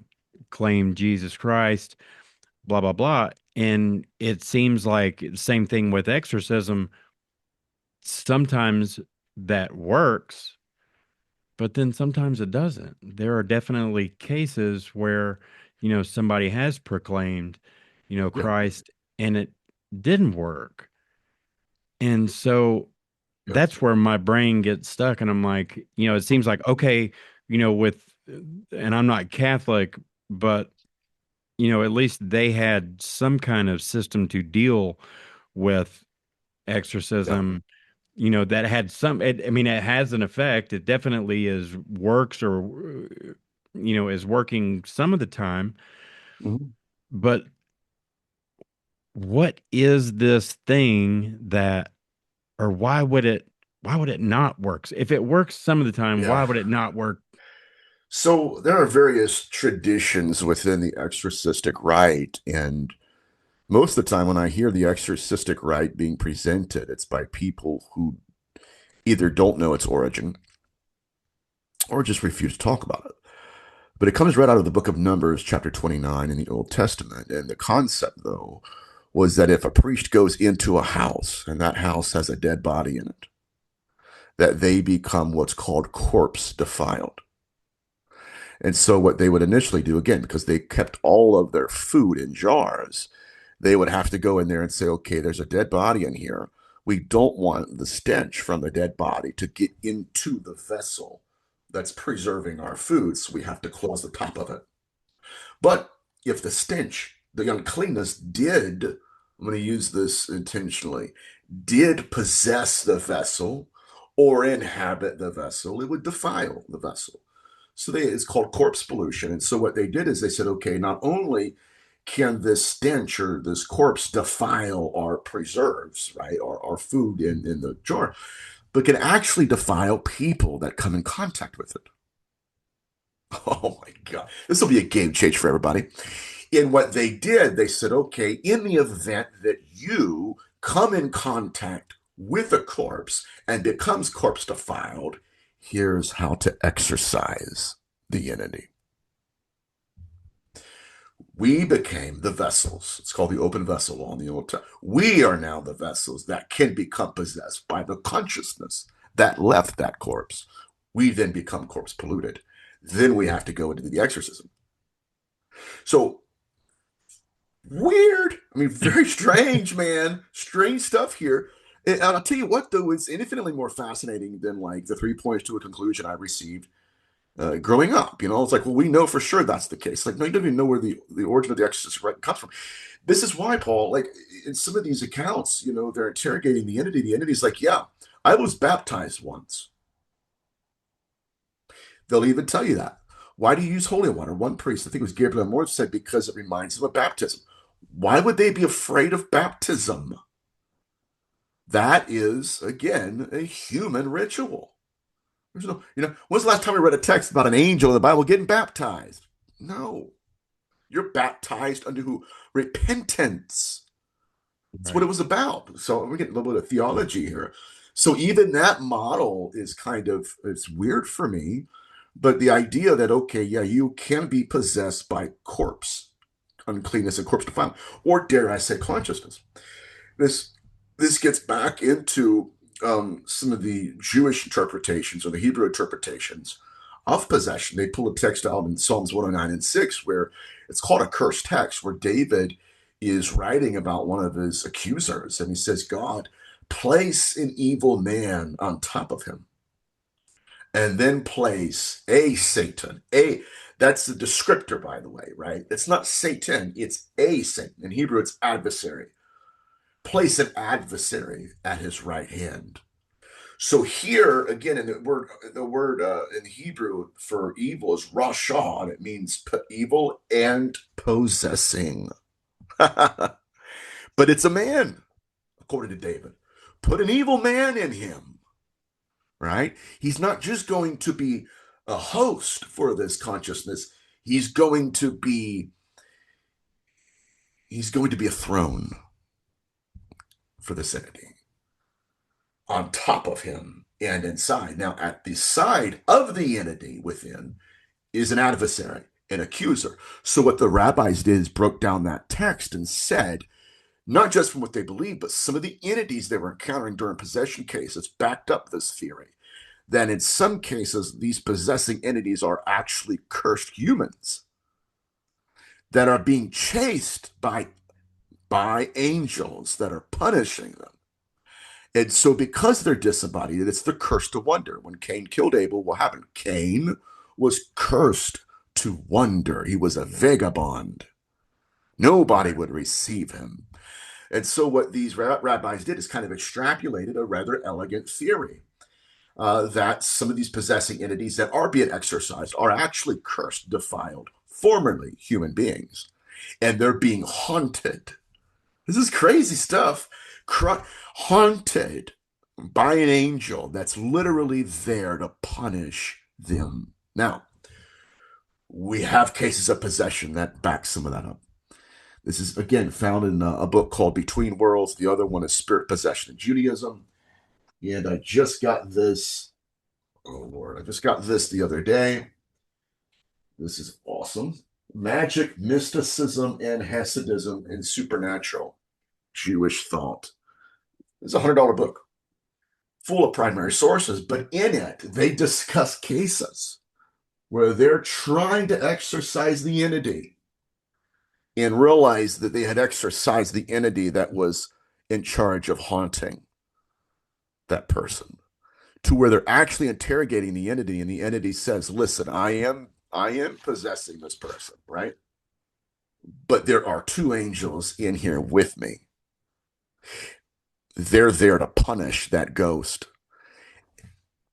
claim Jesus Christ, blah, blah, blah. And it seems like the same thing with exorcism. Sometimes that works, but then sometimes it doesn't. There are definitely cases where, somebody has proclaimed, Yeah. Christ, and it didn't work. And so Yes. that's where my brain gets stuck. And I'm like, it seems like, okay, with, and I'm not Catholic, but, at least they had some kind of system to deal with Yeah. exorcism, that had I mean, it has an effect. It definitely is works or, is working some of the time. Mhm. But what is this thing that, or why would it not work? If it works some of the time, why Yeah. would it not work? So there are various traditions within the exorcistic rite, and most of the time when I hear the exorcistic rite being presented, it's by people who either don't know its origin or just refuse to talk about it. But it comes right out of the book of Numbers, chapter 29 in the Old Testament. And the concept, though, was that if a priest goes into a house and that house has a dead body in it, that they become what's called corpse defiled. And so, what they would initially do, again, because they kept all of their food in jars, they would have to go in there and say, okay, there's a dead body in here. We don't want the stench from the dead body to get into the vessel that's preserving our food. So, we have to close the top of it. But if the stench, the uncleanness did, I'm going to use this intentionally, did possess the vessel or inhabit the vessel, it would defile the vessel. So it's called corpse pollution. And so what they did is they said, okay, not only can this stench or this corpse defile our preserves, right, or our food in the jar, but can actually defile people that come in contact with it. Oh my God. This will be a game change for everybody. And what they did, they said, okay, in the event that you come in contact with a corpse and becomes corpse defiled, here's how to exorcise the entity. We became the vessels. It's called the open vessel law in the Old Testament. We are now the vessels that can become possessed by the consciousness that left that corpse. We then become corpse polluted. Then we have to go into the exorcism. So weird. I mean, very strange, man. Strange stuff here. And I'll tell you what, though, it's infinitely more fascinating than like the 3 points to a conclusion I received growing up. It's like, well, we know for sure that's the case. Like, no, you don't even know where the origin of the exorcist right comes from. This is why, Paul, like in some of these accounts, they're interrogating the entity. The entity's like, yeah, I was baptized once. They'll even tell you that. Why do you use holy water? One priest, I think it was Gabriel Moore, said because it reminds them of baptism. Why would they be afraid of baptism? That is, again, a human ritual. There's no, when's the last time we read a text about an angel in the Bible getting baptized? No. You're baptized unto who? Repentance. That's what Right. it was about. So we're getting a little bit of theology here. So even that model is it's weird for me. But the idea that, okay, yeah, you can be possessed by corpse uncleanness and corpse defilement, or dare I say consciousness. This this gets back into some of the Jewish interpretations or the Hebrew interpretations of possession. They pull a text out in Psalms 109 and 6 where it's called a cursed text, where David is writing about one of his accusers, and he says, God, place an evil man on top of him, and then place a Satan. That's the descriptor, by the way, right? It's not Satan, it's a Satan. In Hebrew, it's adversary. Place an adversary at his right hand. So here again, in the word in Hebrew for evil is rasha, and it means evil and possessing. But it's a man, according to David. Put an evil man in him, right? He's not just going to be a host for this consciousness. He's going to be a throne for this entity on top of him and inside. Now, at the side of the entity within is an adversary, an accuser. So what the rabbis did is broke down that text and said, not just from what they believed, but some of the entities they were encountering during possession cases backed up this theory. That in some cases, these possessing entities are actually cursed humans that are being chased by angels that are punishing them. And so, because they're disembodied, it's the curse to wonder. When Cain killed Abel, what happened? Cain was cursed to wonder. He was a vagabond. Nobody Right. would receive him. And so, what these rabbis did is kind of extrapolated a rather elegant theory that some of these possessing entities that are being exorcised are actually cursed, defiled, formerly human beings, and they're being haunted. This is crazy stuff. Haunted by an angel that's literally there to punish them. Now, we have cases of possession that back some of that up. This is, again, found in a book called Between Worlds. The other one is Spirit Possession in Judaism. And I just got this. Oh, Lord. I just got this the other day. This is awesome. Magic, Mysticism, and Hasidism in Supernatural Jewish Thought. It's a $100 book full of primary sources, but in it, they discuss cases where they're trying to exorcise the entity and realize that they had exorcised the entity that was in charge of haunting that person, to where they're actually interrogating the entity, and the entity says, listen, I am possessing this person, right? But there are two angels in here with me. They're there to punish that ghost.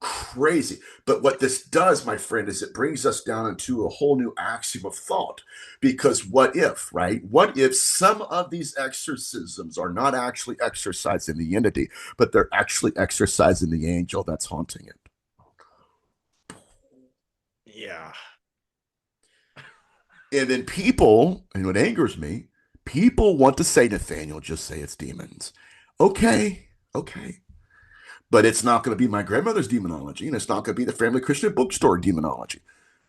Crazy. But what this does, my friend, is it brings us down into a whole new axiom of thought. Because what if, right? What if some of these exorcisms are not actually exorcising the entity, but they're actually exorcising the angel that's haunting it? Yeah. And then people, and what angers me, people want to say, Nathaniel, just say it's demons. Okay, okay. But it's not going to be my grandmother's demonology, and it's not going to be the family Christian bookstore demonology,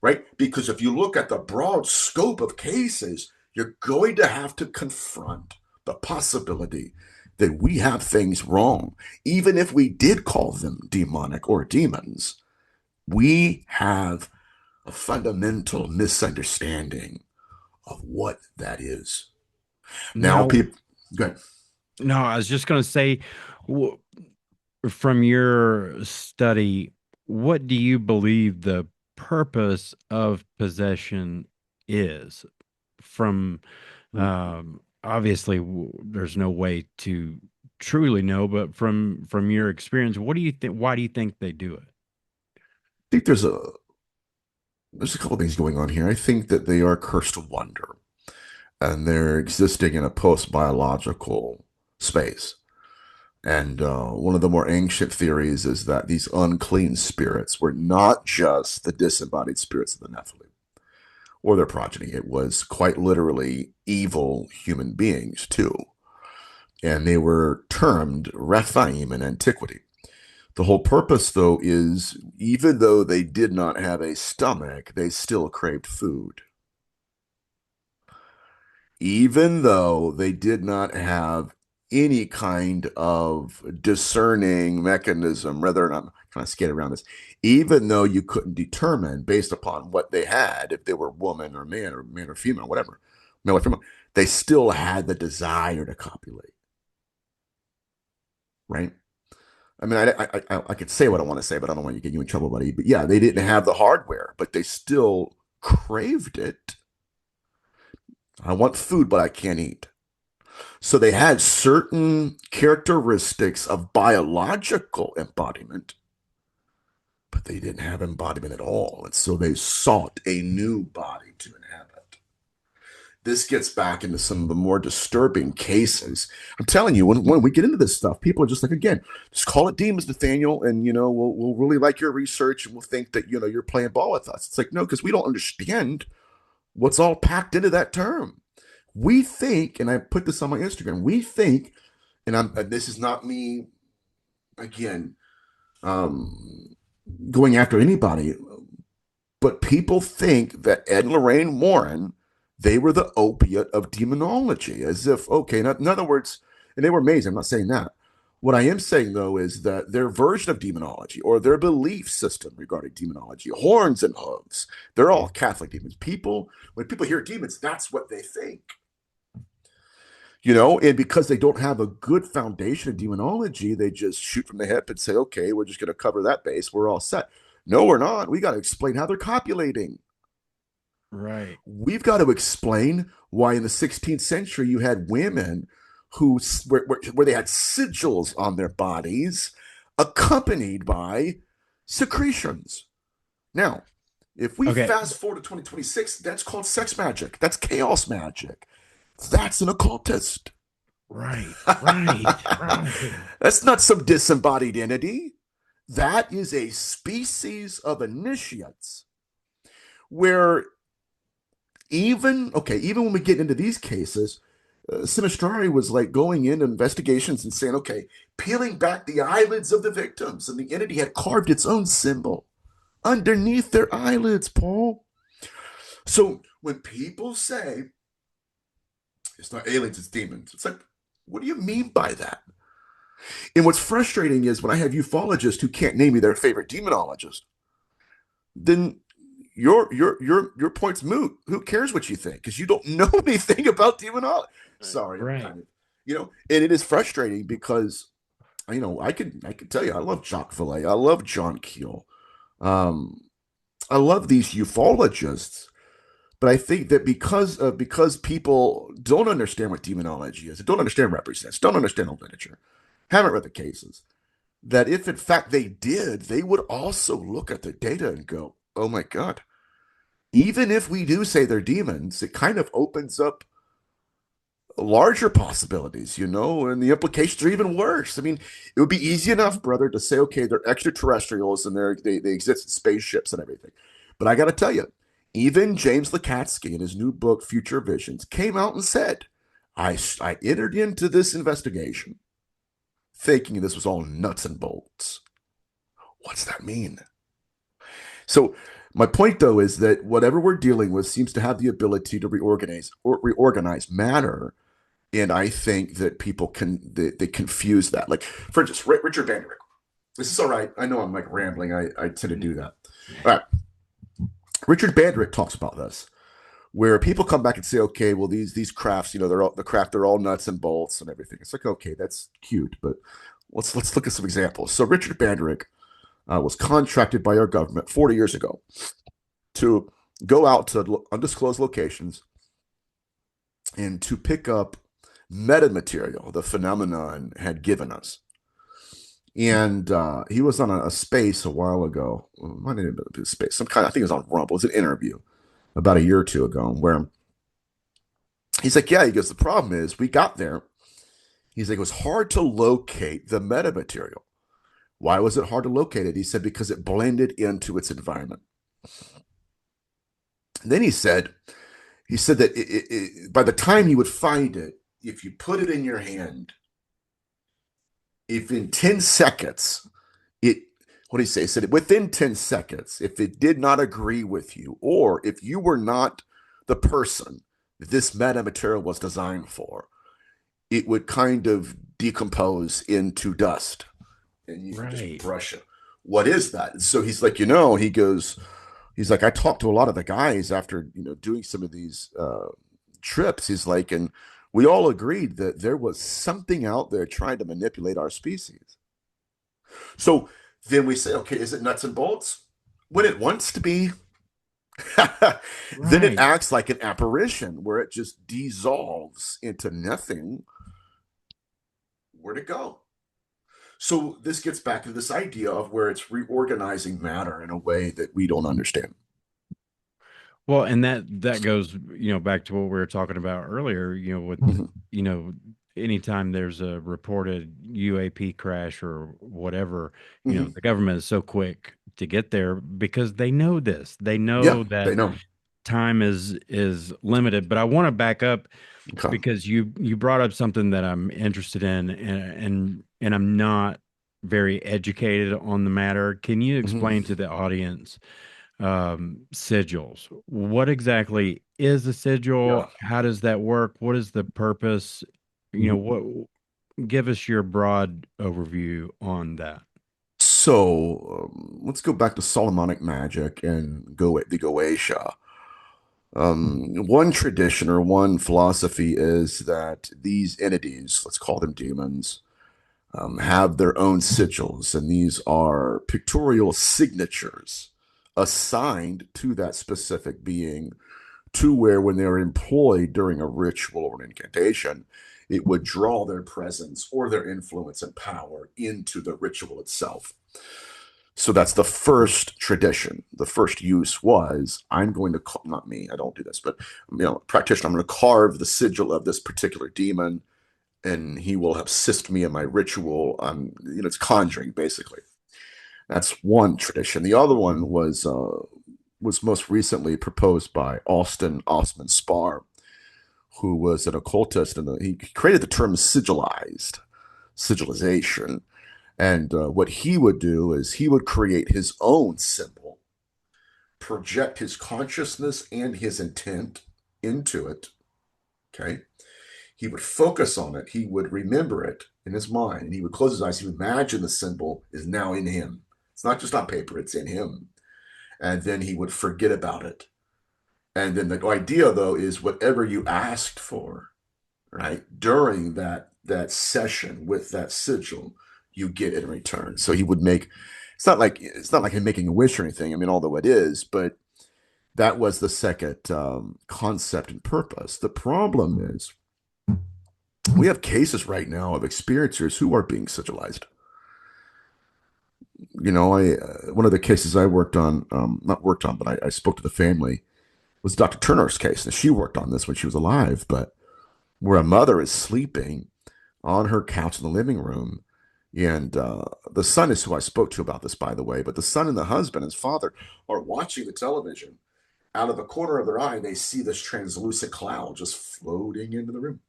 right? Because if you look at the broad scope of cases, you're going to have to confront the possibility that we have things wrong. Even if we did call them demonic or demons, we have a fundamental misunderstanding of what that is. Now, Now, people, good. no, I was just going to say, w- from your study, what do you believe the purpose of possession is? From obviously, there's no way to truly know, but from your experience, what do you think? Why do you think they do it? I think there's a couple things going on here. I think that they are cursed to wonder, and they're existing in a post-biological space. And one of the more ancient theories is that these unclean spirits were not just the disembodied spirits of the Nephilim or their progeny. It was quite literally evil human beings too. And they were termed Rephaim in antiquity. The whole purpose, though, is even though they did not have a stomach, they still craved food. even though they did not have any kind of discerning mechanism, whether or not I'm trying to skate around this, even though you couldn't determine based upon what they had, if they were woman or man or female, whatever, male or female, they still had the desire to copulate, right? I mean, I could say what I want to say, but I don't want to get you in trouble, buddy. But yeah, they didn't have the hardware, but they still craved it. I want food, but I can't eat. So they had certain characteristics of biological embodiment, but they didn't have embodiment at all. And so they sought a new body to inhabit. This gets back into some of the more disturbing cases. I'm telling you, when we get into this stuff, people are just like, again, just call it demons, Nathaniel, and we'll really like your research and we'll think that you're playing ball with us. It's like, no, because we don't understand what's all packed into that term. We think, and I put this on my Instagram, we think, and this is not me again going after anybody, but people think that Ed and Lorraine Warren, they were the opiate of demonology, as if, okay, in other words, and they were amazing. I'm not saying that. What I am saying, though, is that their version of demonology or their belief system regarding demonology, horns and hooves, they're all Catholic demons. When people hear demons, that's what they think. And because they don't have a good foundation of demonology, they just shoot from the hip and say, okay, we're just going to cover that base. We're all set. No, we're not. We got to explain how they're copulating. Right. We've got to explain why in the 16th century you had women where they had sigils on their bodies accompanied by secretions. Now, if we Okay. fast forward to 2026, that's called sex magic. That's chaos magic. That's an occultist. Right. Right. Right. That's not some disembodied entity. That is a species of initiates where even when we get into these cases, Sinistrari was like going into investigations and saying, okay, peeling back the eyelids of the victims, and the entity had carved its own symbol underneath their eyelids, Paul. So when people say it's not aliens, it's demons, it's like, what do you mean by that? And what's frustrating is when I have ufologists who can't name me their favorite demonologist, then your point's moot. Who cares what you think? Because you don't know anything about demonology. Sorry, I'm Right. kind of and it is frustrating because I could tell you I love Jacques Vallée, I love John Keel, um, I love these ufologists, but I think that because people don't understand what demonology is, don't understand represents, don't understand the literature, haven't read the cases, that if in fact they did, they would also look at the data and go, "Oh my God." Even if we do say they're demons, it kind of opens up larger possibilities, and the implications are even worse. I mean, it would be easy enough, brother, to say, okay, they're extraterrestrials and they exist in spaceships and everything. But I got to tell you, even James Lukatsky in his new book, Future Visions, came out and said, I entered into this investigation thinking this was all nuts and bolts. What's that mean? So my point, though, is that whatever we're dealing with seems to have the ability to reorganize matter, and I think that people they confuse that. Like, for instance, Richard Banderick. This is all right. I know I'm like rambling. I tend to do that. All right. Richard Banderick talks about this, where people come back and say, okay, well these crafts, they're all nuts and bolts and everything. It's like, okay, that's cute, but let's look at some examples. So Richard Banderick was contracted by our government 40 years ago to go out to undisclosed locations and to pick up metamaterial the phenomenon had given us. And he was on a space a while ago. Might have been a space, some kind. I think it was on Rumble. It was an interview about a year or two ago where he's like, "Yeah," he goes, "The problem is we got there." He's like, "It was hard to locate the metamaterial." Why was it hard to locate it? He said because it blended into its environment. And then he said that by the time he would find it, if you put it in your hand, if in 10 seconds, it, what did he say? He said within 10 seconds, if it did not agree with you, or if you were not the person this metamaterial was designed for, it would kind of decompose into dust and you could just Right. brush it. What is that? And so he's like, he goes, he's like, I talked to a lot of the guys after, doing some of these trips. He's like, and we all agreed that there was something out there trying to manipulate our species. So then we say, okay, is it nuts and bolts? When it wants to be, then it Right. acts like an apparition where it just dissolves into nothing. Where'd it go? So this gets back to this idea of where it's reorganizing matter in a way that we don't understand. Well, and that goes, back to what we were talking about earlier, with, Mm-hmm. you know, anytime there's a reported UAP crash or whatever, Mm-hmm. the government is so quick to get there because they know this. They Yeah, know they that know. time is limited. But I want to back up Okay. because you brought up something that I'm interested in, and I'm not very educated on the matter. Can you Mm-hmm. explain to the audience sigils? What exactly is a Yeah. sigil? How does that work? What is the purpose? Mhm. What, give us your broad overview on that. So let's go back to Solomonic magic and go the Goetia. One tradition or one philosophy is that these entities, let's call them demons, have their own sigils, and these are pictorial signatures assigned to that specific being, to where when they're employed during a ritual or an incantation, it would draw their presence or their influence and power into the ritual itself. So that's the first tradition. The first use was, I'm going to, not me, I don't do this, but practitioner, I'm going to carve the sigil of this particular demon, and he will assist me in my ritual. It's conjuring basically. That's one tradition. The other one was most recently proposed by Austin Osman Spar, who was an occultist, and he created the term sigilization. And what he would do is he would create his own symbol, project his consciousness and his intent into it. Okay. He would focus on it. He would remember it in his mind. And he would close his eyes. He would imagine the symbol is now in him. It's not just on paper, it's in him. And then he would forget about it. And then the idea, though, is whatever you asked for, right, during that session with that sigil, you get in return. So he would make, it's not like him making a wish or anything. I mean, although it is, but that was the second concept and purpose. The problem is we have cases right now of experiencers who are being sigilized. I one of the cases I worked on, not worked on, but I spoke to the family, was Dr. Turner's case, and she worked on this when she was alive. But where a mother is sleeping on her couch in the living room, and the son is who I spoke to about this, by the way. But the son and the husband, his father, are watching the television. Out of the corner of their eye, they see this translucent cloud just floating into the room,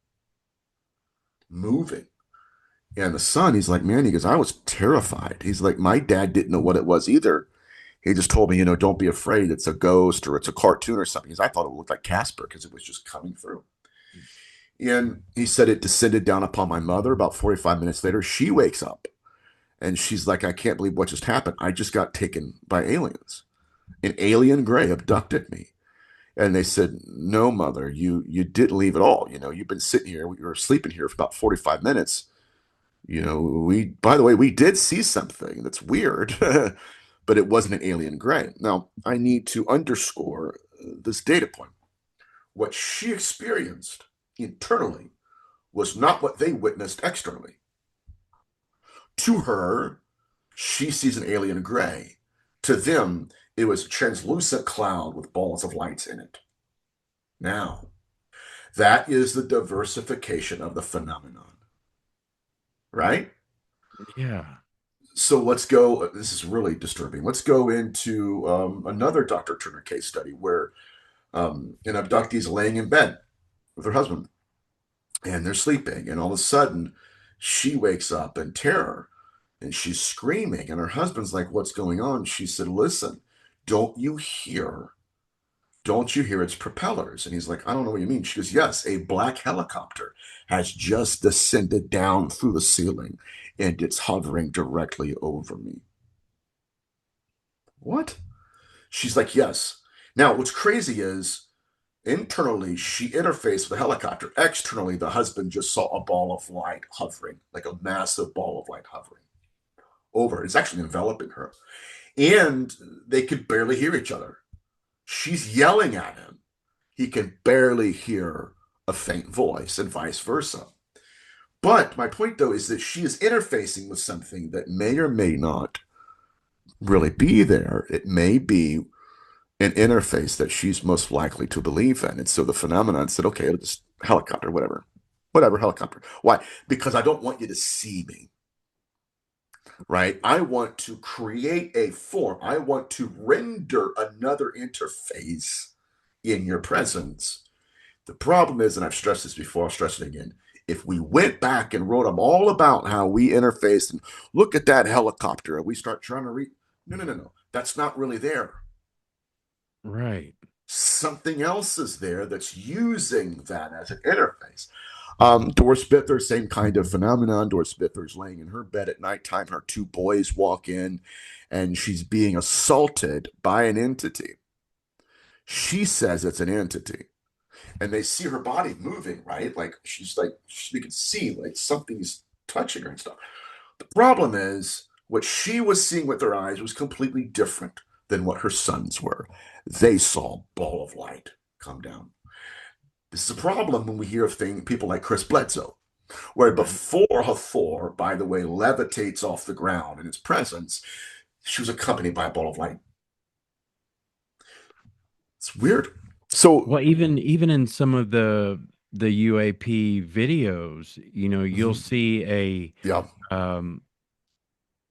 moving. And the son, he's like, man, he goes, I was terrified. He's like, my dad didn't know what it was either. He just told me, don't be afraid. It's a ghost or it's a cartoon or something. Because I thought it looked like Casper because it was just coming through. And he said it descended down upon my mother. About 45 minutes later, she wakes up and she's like, I can't believe what just happened. I just got taken by aliens. An alien gray abducted me. And they said, no, mother, you didn't leave at all. You've been sitting here. We were sleeping here for about 45 minutes. By the way, we did see something that's weird, but it wasn't an alien gray. Now, I need to underscore this data point. What she experienced internally was not what they witnessed externally. To her, she sees an alien gray. To them, it was a translucent cloud with balls of lights in it. Now, that is the diversification of the phenomenon, right? Yeah. So let's go. This is really disturbing. Let's go into another Dr. Turner case study where an abductee is laying in bed with her husband and they're sleeping. And all of a sudden, she wakes up in terror and she's screaming. And her husband's like, what's going on? She said, listen, don't you hear don't you hear its propellers? And he's like, I don't know what you mean. She goes, yes, a black helicopter has just descended down through the ceiling and it's hovering directly over me. What? She's like, yes. Now, what's crazy is internally, she interfaced with the helicopter. Externally, the husband just saw a ball of light hovering, like a massive ball of light hovering over her. It's actually enveloping her. And they could barely hear each other. She's yelling at him. He can barely hear a faint voice, and vice versa. But my point, though, is that she is interfacing with something that may or may not really be there. It may be an interface that she's most likely to believe in. And so the phenomenon said, okay, it'll just helicopter, whatever. Whatever, helicopter. Why? Because I don't want you to see me, right? I want to create a form. I want to render another interface in your presence. The problem is, and I've stressed this before, I'll stress it again. If we went back and wrote them all about how we interfaced and look at that helicopter and we start trying to read, no, no, no, no. That's not really there. Right. Something else is there that's using that as an interface. Doris Bither, same kind of phenomenon. Doris Bither's laying in her bed at nighttime. Her two boys walk in and she's being assaulted by an entity. She says it's an entity. And they see her body moving, right? Like she's like, we can see like something's touching her and stuff. The problem is what she was seeing with her eyes was completely different than what her sons were. They saw a ball of light come down. This is a problem when we hear of people like Chris Bledsoe, where Right. before Hathor, by the way, levitates off the ground in his presence, she was accompanied by a ball of light. It's weird. So, Well, even in some of the UAP videos, you'll mhm, see a yeah, um,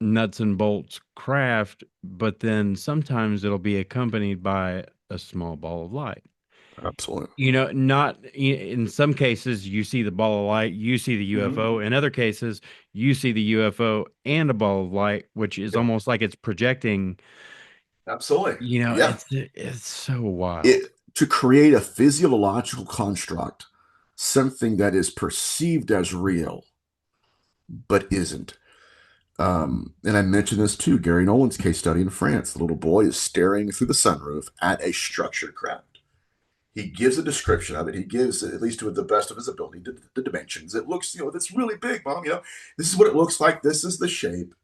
nuts and bolts craft, but then sometimes it'll be accompanied by a small ball of light. absolutely. Not in some cases you see the ball of light, you see the Hmm. UFO. In other cases, you see the UFO and a ball of light, which is Yeah, almost like it's projecting. absolutely. Yeah. It's so wild. It to create a physiological construct, something that is perceived as real but isn't. And I mentioned this too, Gary Nolan's case study in France. The little boy is staring through the sunroof at a structured craft. He gives a description of it. He gives, at least to the best of his ability, the dimensions. It looks, that's really big, Mom. This is what it looks like. This is the shape.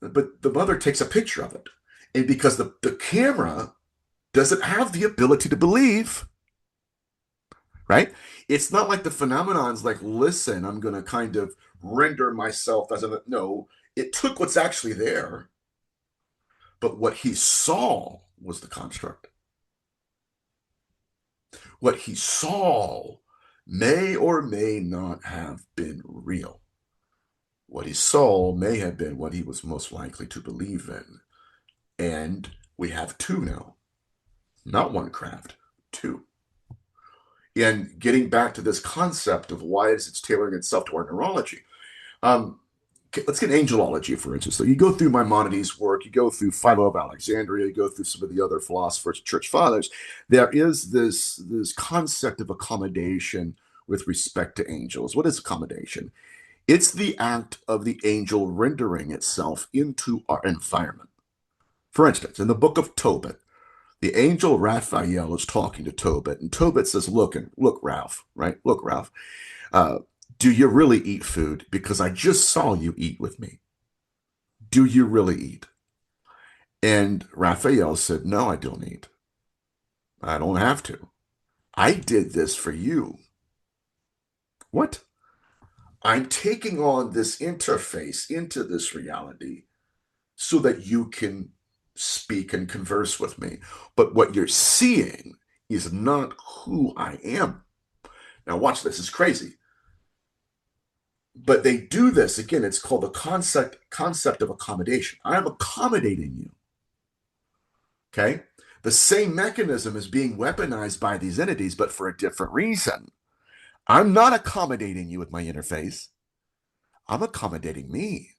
But the mother takes a picture of it. And because the camera doesn't have the ability to believe, right? It's not like the phenomenon's like, listen, I'm going to kind of render myself as a, no, it took what's actually there, but what he saw was the construct. What he saw may or may not have been real. What he saw may have been what he was most likely to believe in. And we have two now, not one craft, two. And getting back to this concept of why is it tailoring itself to our neurology. Um, let's get angelology, for instance. So you go through Maimonides' work, you go through Philo of Alexandria, you go through some of the other philosophers, church fathers. There is this concept of accommodation with respect to angels. What is accommodation? It's the act of the angel rendering itself into our environment. For instance, in the book of Tobit, the angel Raphael is talking to Tobit, and Tobit says, look, Ralph, right? Look, Ralph, uh, do you really eat food? Because I just saw you eat with me. Do you really eat? And Raphael said, no, I don't eat. I don't have to. I did this for you. What? I'm taking on this interface into this reality so that you can speak and converse with me. But what you're seeing is not who I am. Now, watch this. It's crazy. But they do this again. It's called the concept of accommodation. I'm accommodating you. Okay. The same mechanism is being weaponized by these entities, but for a different reason. I'm not accommodating you with my interface. I'm accommodating me.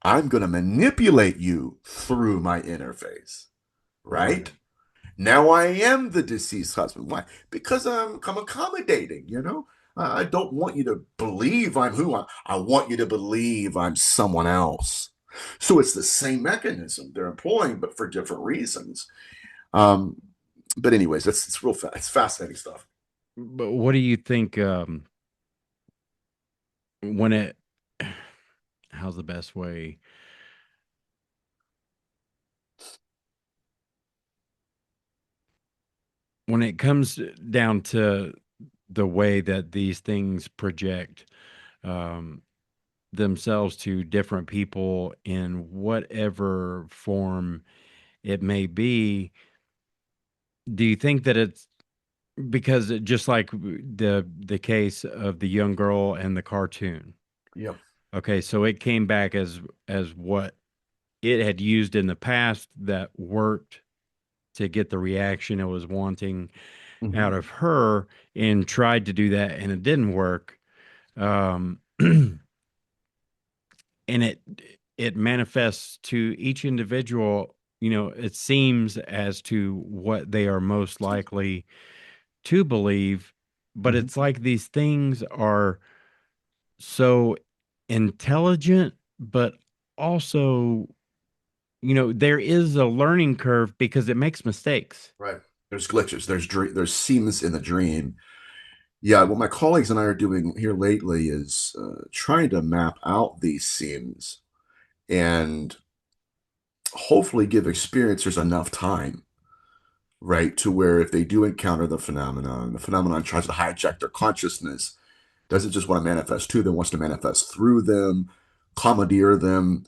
I'm going to manipulate you through my interface. Right. Right? Now I am the deceased husband. Why? Because I'm accommodating, you know? I don't want you to believe I'm who I want you to believe I'm someone else. So it's the same mechanism they're employing, but for different reasons. Um, but anyways, it's real fast. It's fascinating stuff. But what do you think when it how's the best way when it comes down to the way that these things project um, themselves to different people in whatever form it may be? Do you think that it's because just like the case of the young girl and the cartoon? Yeah. Okay, so it came back as what it had used in the past that worked to get the reaction it was wanting Hmm. out of her, and tried to do that and it didn't work. And it manifests to each individual, it seems, as to what they are most likely to believe. But Hmm. it's like these things are so intelligent, but also, there is a learning curve because it makes mistakes. Right. There's glitches. There's seams in the dream. Yeah. What my colleagues and I are doing here lately is trying to map out these seams and hopefully give experiencers enough time, right, to where if they do encounter the phenomenon tries to hijack their consciousness, doesn't just want to manifest to them, wants to manifest through them, commandeer them.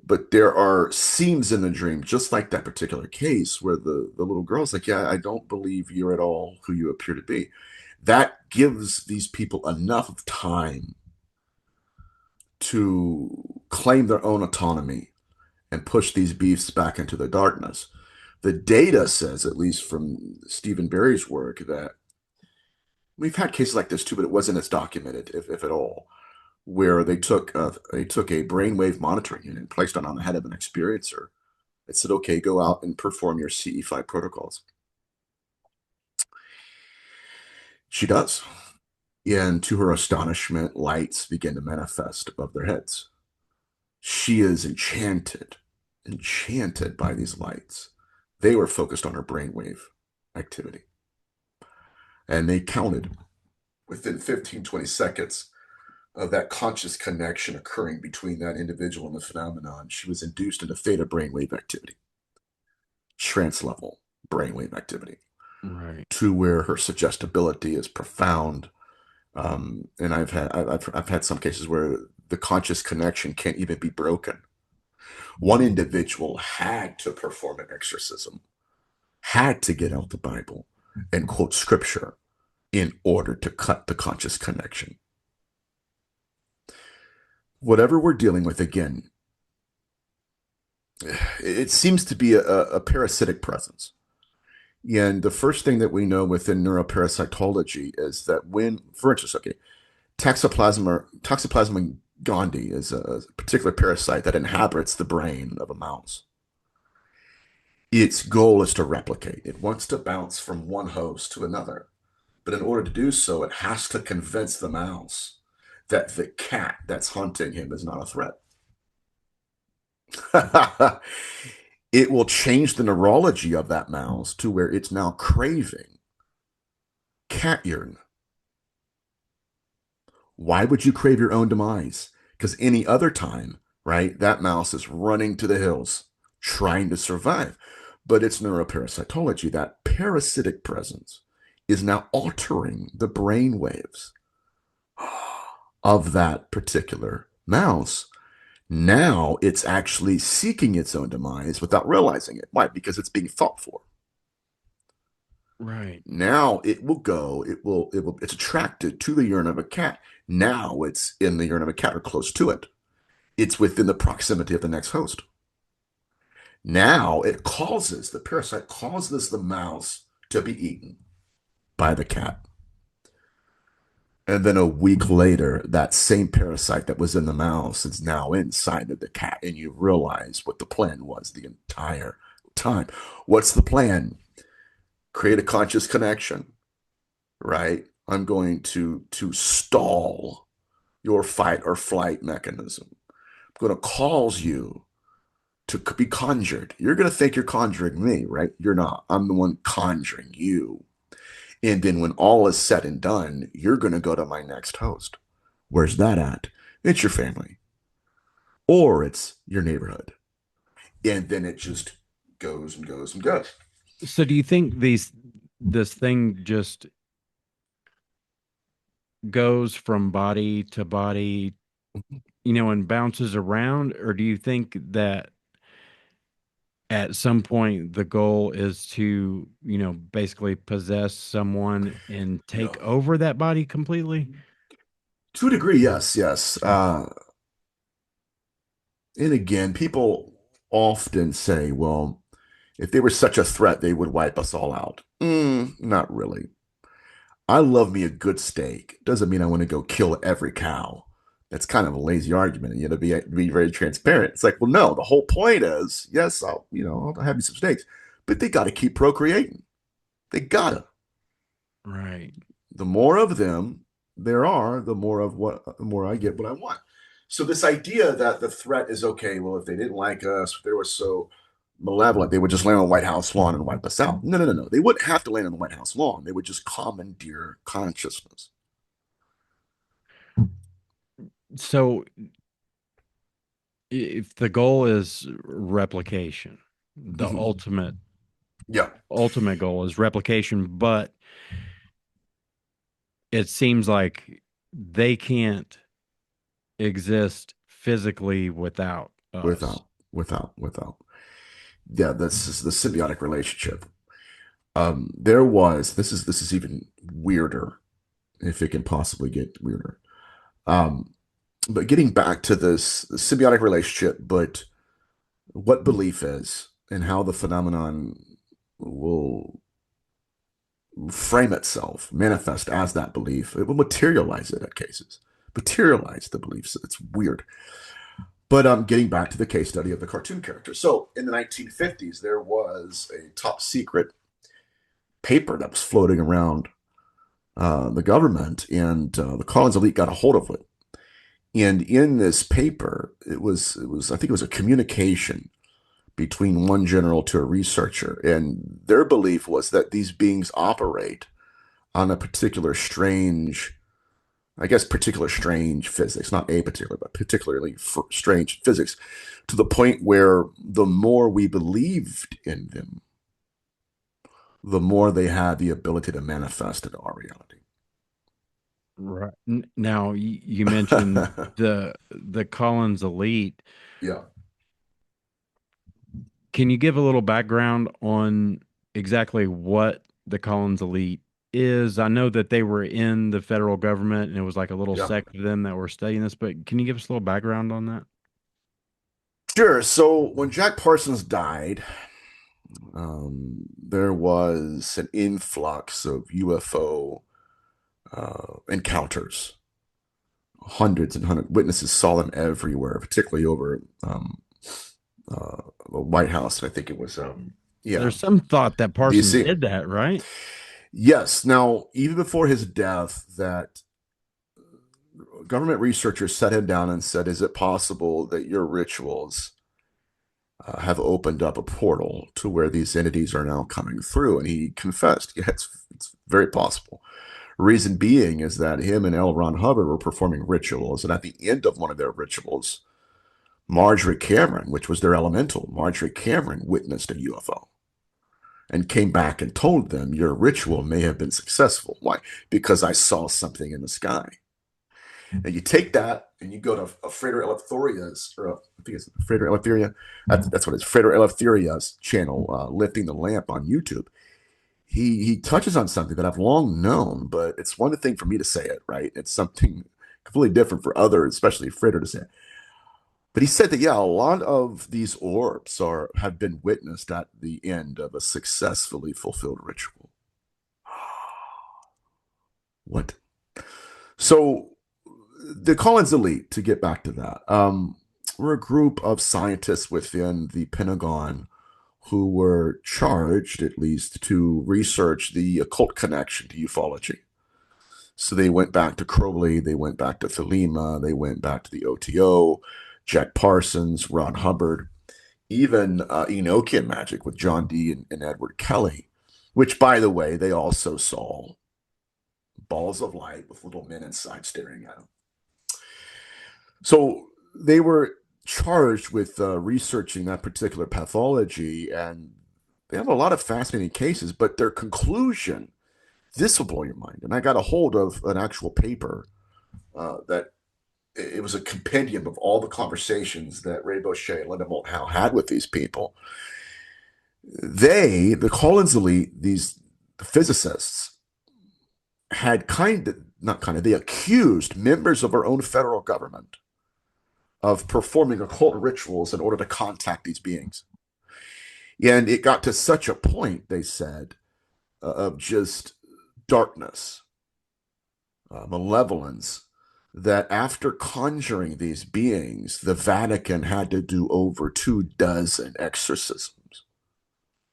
But there are seams in the dream, just like that particular case where the little girl's like, yeah, I don't believe you're at all who you appear to be. That gives these people enough of time to claim their own autonomy and push these beasts back into the darkness. The data says, at least from Stephen Barry's work, that we've had cases like this too, but it wasn't as documented, if at all, where they took a brainwave monitoring unit and placed it on the head of an experiencer. It said, "Okay, go out and perform your CE5 protocols." She does, and to her astonishment, lights begin to manifest above their heads. She is enchanted by these lights. They were focused on her brainwave activity, and they counted within 15, 20 seconds of that conscious connection occurring between that individual and the phenomenon. She was induced into theta brainwave activity, trance level brainwave activity, Right. to where her suggestibility is profound. And I've had some cases where the conscious connection can't even be broken. One individual had to perform an exorcism, had to get out the Bible and quote scripture in order to cut the conscious connection. Whatever we're dealing with, again, it seems to be a parasitic presence. And the first thing that we know within neuroparasitology is that when, for instance, okay, Toxoplasma gondii is a particular parasite that inhabits the brain of a mouse. Its goal is to replicate. It wants to bounce from one host to another. But in order to do so, it has to convince the mouse that the cat that's hunting him is not a threat. It will change the neurology of that mouse to where it's now craving cat urine. Why would you crave your own demise? Because any other time, right, that mouse is running to the hills trying to survive. But it's neuroparasitology. That parasitic presence is now altering the brain waves of that particular mouse. Now it's actually seeking its own demise without realizing it. Why? Because it's being fought for. Right. Now it's attracted to the urine of a cat. Now it's in the urine of a cat or close to it. It's within the proximity of the next host. Now the parasite causes the mouse to be eaten by the cat. And then a week later, that same parasite that was in the mouse is now inside of the cat. And you realize what the plan was the entire time. What's the plan? create a conscious connection, right? I'm going to stall your fight or flight mechanism. I'm going to cause you to be conjured. You're going to think you're conjuring me, right? You're not. I'm the one conjuring you. And then when all is said and done, you're going to go to my next host. Where's that at? It's your family or it's your neighborhood. And then it just goes and goes and goes. So do you think this thing just goes from body to body, and bounces around, or do you think that at some point the goal is to, basically possess someone and Yeah. take over that body completely? To a degree, yes, yes. And again, people often say, well, if they were such a threat, they would wipe us all out. Not really. I love me a good steak. Doesn't mean I want to go kill every cow. That's kind of a lazy argument. To be very transparent. It's like, well, no. The whole point is, yes, I'll have me some steaks, but they got to keep procreating. They gotta. Right. The more of them there are, the more I get what I want. So this idea that the threat is okay, well, if they didn't like us, if they were so malevolent, they would just land on the White House lawn and wipe us out. No, no, no, no. They wouldn't have to land on the White House lawn. They would just commandeer consciousness. So if the goal is replication, the Mhm. Yeah. ultimate goal is replication, but it seems like they can't exist physically without us. Without. Yeah, this is the symbiotic relationship. This is even weirder, if it can possibly get weirder. Um, but getting back to this symbiotic relationship, but what belief is and how the phenomenon will frame itself, manifest as that belief, it will materialize it at cases, materialize the beliefs. It's weird. But getting back to the case study of the cartoon character. So in the 1950s, there was a top secret paper that was floating around the government, and the Collins elite got a hold of it. And in this paper, it was I think it was a communication between one general to a researcher, and their belief was that these beings operate on a particular strange, I guess, particular strange physics, not a particular, but particularly strange physics, to the point where the more we believed in them, the more they had the ability to manifest into our reality. Right. Now, you mentioned the Collins Elite. Yeah, Can you give a little background on exactly what the Collins Elite is? I know that they were in the federal government and it was like a little yeah. sect of them that were studying this, but can you give us a little background on that? Sure. So when Jack Parsons died, there was an influx of UFO encounters. Hundreds and hundreds witnesses saw them everywhere, particularly over the White House. I think it was, yeah, There's some thought that Parsons DC. did that, right? Yes. Now, even before his death, that government researchers sat him down and said, "Is it possible that your rituals have opened up a portal to where these entities are now coming through?" And he confessed, "Yeah, it's very possible." Reason being is that him and L. Ron Hubbard were performing rituals, and at the end of one of their rituals, Marjorie Cameron, which was their elemental, Marjorie Cameron witnessed a UFO and came back and told them, "Your ritual may have been successful." Why? Because I saw something in the sky. And you take that and you go to Frater Eleftheria's, or I think it's Frater Eleftheria. That's what it's. Frater Eleftheria's channel, Lifting the Lamp on YouTube. He touches on something that I've long known, but it's one thing for me to say it, right? It's something completely different for others, especially Frater, to say it. But he said that, yeah, a lot of these orbs have been witnessed at the end of a successfully fulfilled ritual. What? So the Collins Elite, to get back to that, we're a group of scientists within the Pentagon who were charged, at least, to research the occult connection to ufology. So they went back to Crowley, they went back to Thelema, they went back to the OTO, Jack Parsons, Ron Hubbard, even Enochian magic with John Dee and Edward Kelly, which, by the way, they also saw balls of light with little men inside staring at them. So they were charged with researching that particular pathology, and they have a lot of fascinating cases, but their conclusion, this will blow your mind. And I got a hold of an actual paper that it was a compendium of all the conversations that Ray Boucher and Linda Moulton Howe had with these people. The Collins elite, these physicists, had they accused members of our own federal government of performing occult rituals in order to contact these beings. And it got to such a point, they said, of just darkness, malevolence, that after conjuring these beings, the Vatican had to do over 24 exorcisms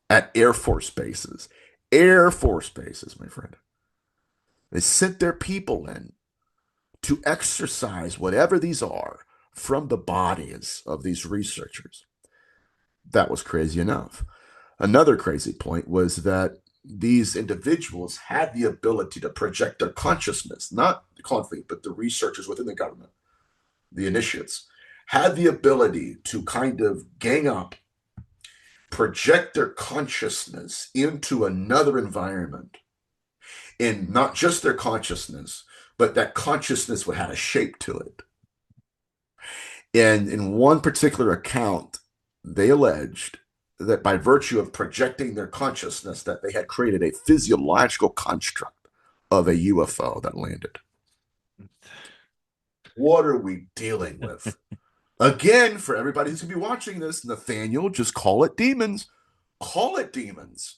at Air Force bases. Air Force bases, my friend. They sent their people in to exorcise whatever these are from the bodies of these researchers. That was crazy enough. Another crazy point was that these individuals had the ability to project their consciousness, not the conflict, but the researchers within the government, the initiates, had the ability to kind of gang up, project their consciousness into another environment. And not just their consciousness, but that consciousness would have a shape to it. And in one particular account, they alleged that by virtue of projecting their consciousness, that they had created a physiological construct of a UFO that landed. What are we dealing with? Again, for everybody who's going to be watching this, Nathaniel, just call it demons. Call it demons.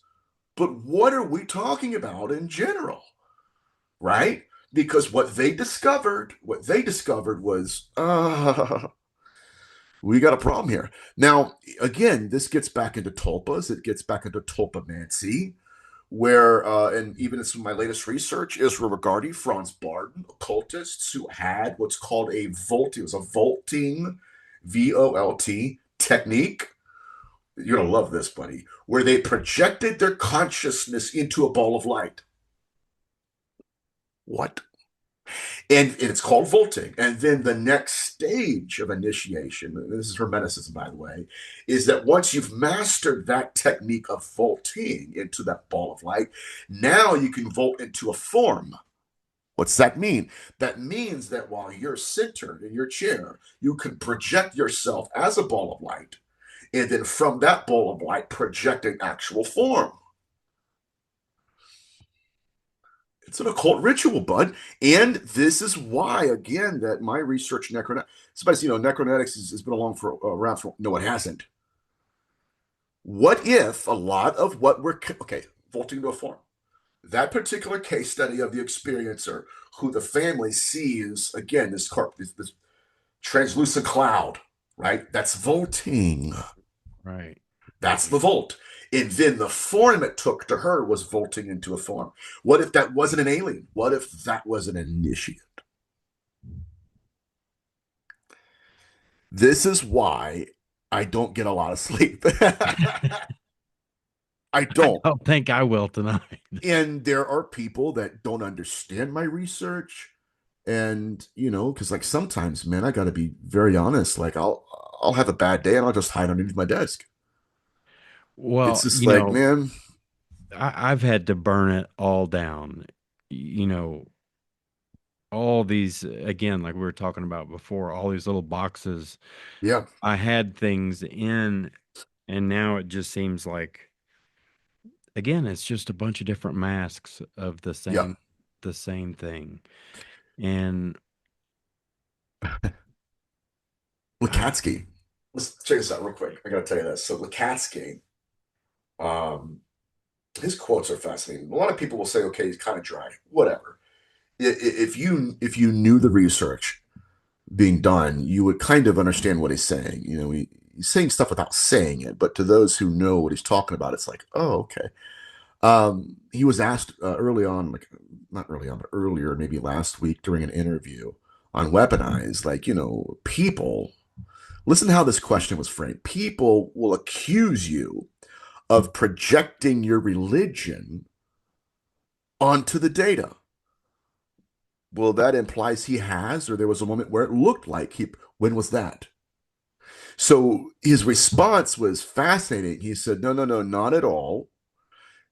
But what are we talking about in general? Right? Because what they discovered was, we got a problem here. Now, again, this gets back into tulpas. It gets back into tulpamancy, where, and even in some of my latest research, Israel Regardie, Franz Barden, occultists who had what's called a vaulting, it was a vaulting, VOLT technique. You're going to love this, buddy, where they projected their consciousness into a ball of light. What? And it's called vaulting. And then the next stage of initiation, and this is Hermeticism, by the way, is that once you've mastered that technique of vaulting into that ball of light, now you can vault into a form. What's that mean? That means that while you're centered in your chair, you can project yourself as a ball of light, and then from that ball of light, project an actual form. It's an occult ritual, bud. And this is why, again, that my research necronetics, somebody's, necronetics has been around for, no, it hasn't. What if a lot of what we're, okay, vaulting to a form, that particular case study of the experiencer who the family sees, again, this translucent cloud, right? That's vaulting. Right. That's the vault. And then the form it took to her was vaulting into a form. What if that wasn't an alien? What if that was an initiate? This is why I don't get a lot of sleep. I I don't. don't think I will tonight. And there are people that don't understand my research. And, because like sometimes, man, I got to be very honest. Like I'll have a bad day and I'll just hide underneath my desk. It's Well, just like, man, I've had to burn it all down. You know, all these, again, like we were talking about before, all these little boxes. yeah, I had things in, and now it just seems like, again, it's just a bunch of different masks of yeah. the same thing. And I, Lukatsky. Let's check this out real quick. I got to tell you this. So Lukatsky, um, his quotes are fascinating. A lot of people will say, okay, he's kind of dry. Whatever. If you knew the research being done, you would kind of understand what he's saying. he's saying stuff without saying it, but to those who know what he's talking about, it's like, oh, okay. He was asked early on, like not early on, but earlier, maybe last week during an interview on Weaponize, like, people, listen to how this question was framed. People will accuse you of projecting your religion onto the data. Well, that implies he has, or there was a moment where it looked like he, when was that? So his response was fascinating. He said, no, no, no, not at all.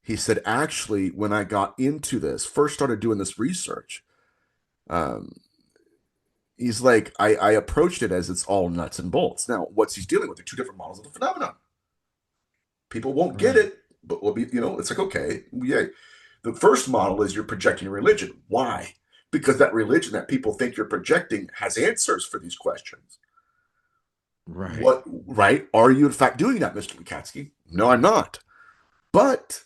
He said, actually, when I got into this, first started doing this research, um, he's like, I approached it as it's all nuts and bolts. Now, what's he's dealing with are two different models of the phenomenon. People won't get Right. it, but we'll be, it's like, okay, yeah. The first model is you're projecting a religion. Why? Because that religion that people think you're projecting has answers for these questions. Right. What, right? Are you in fact doing that, Mr. Lukatsky? No, I'm not. But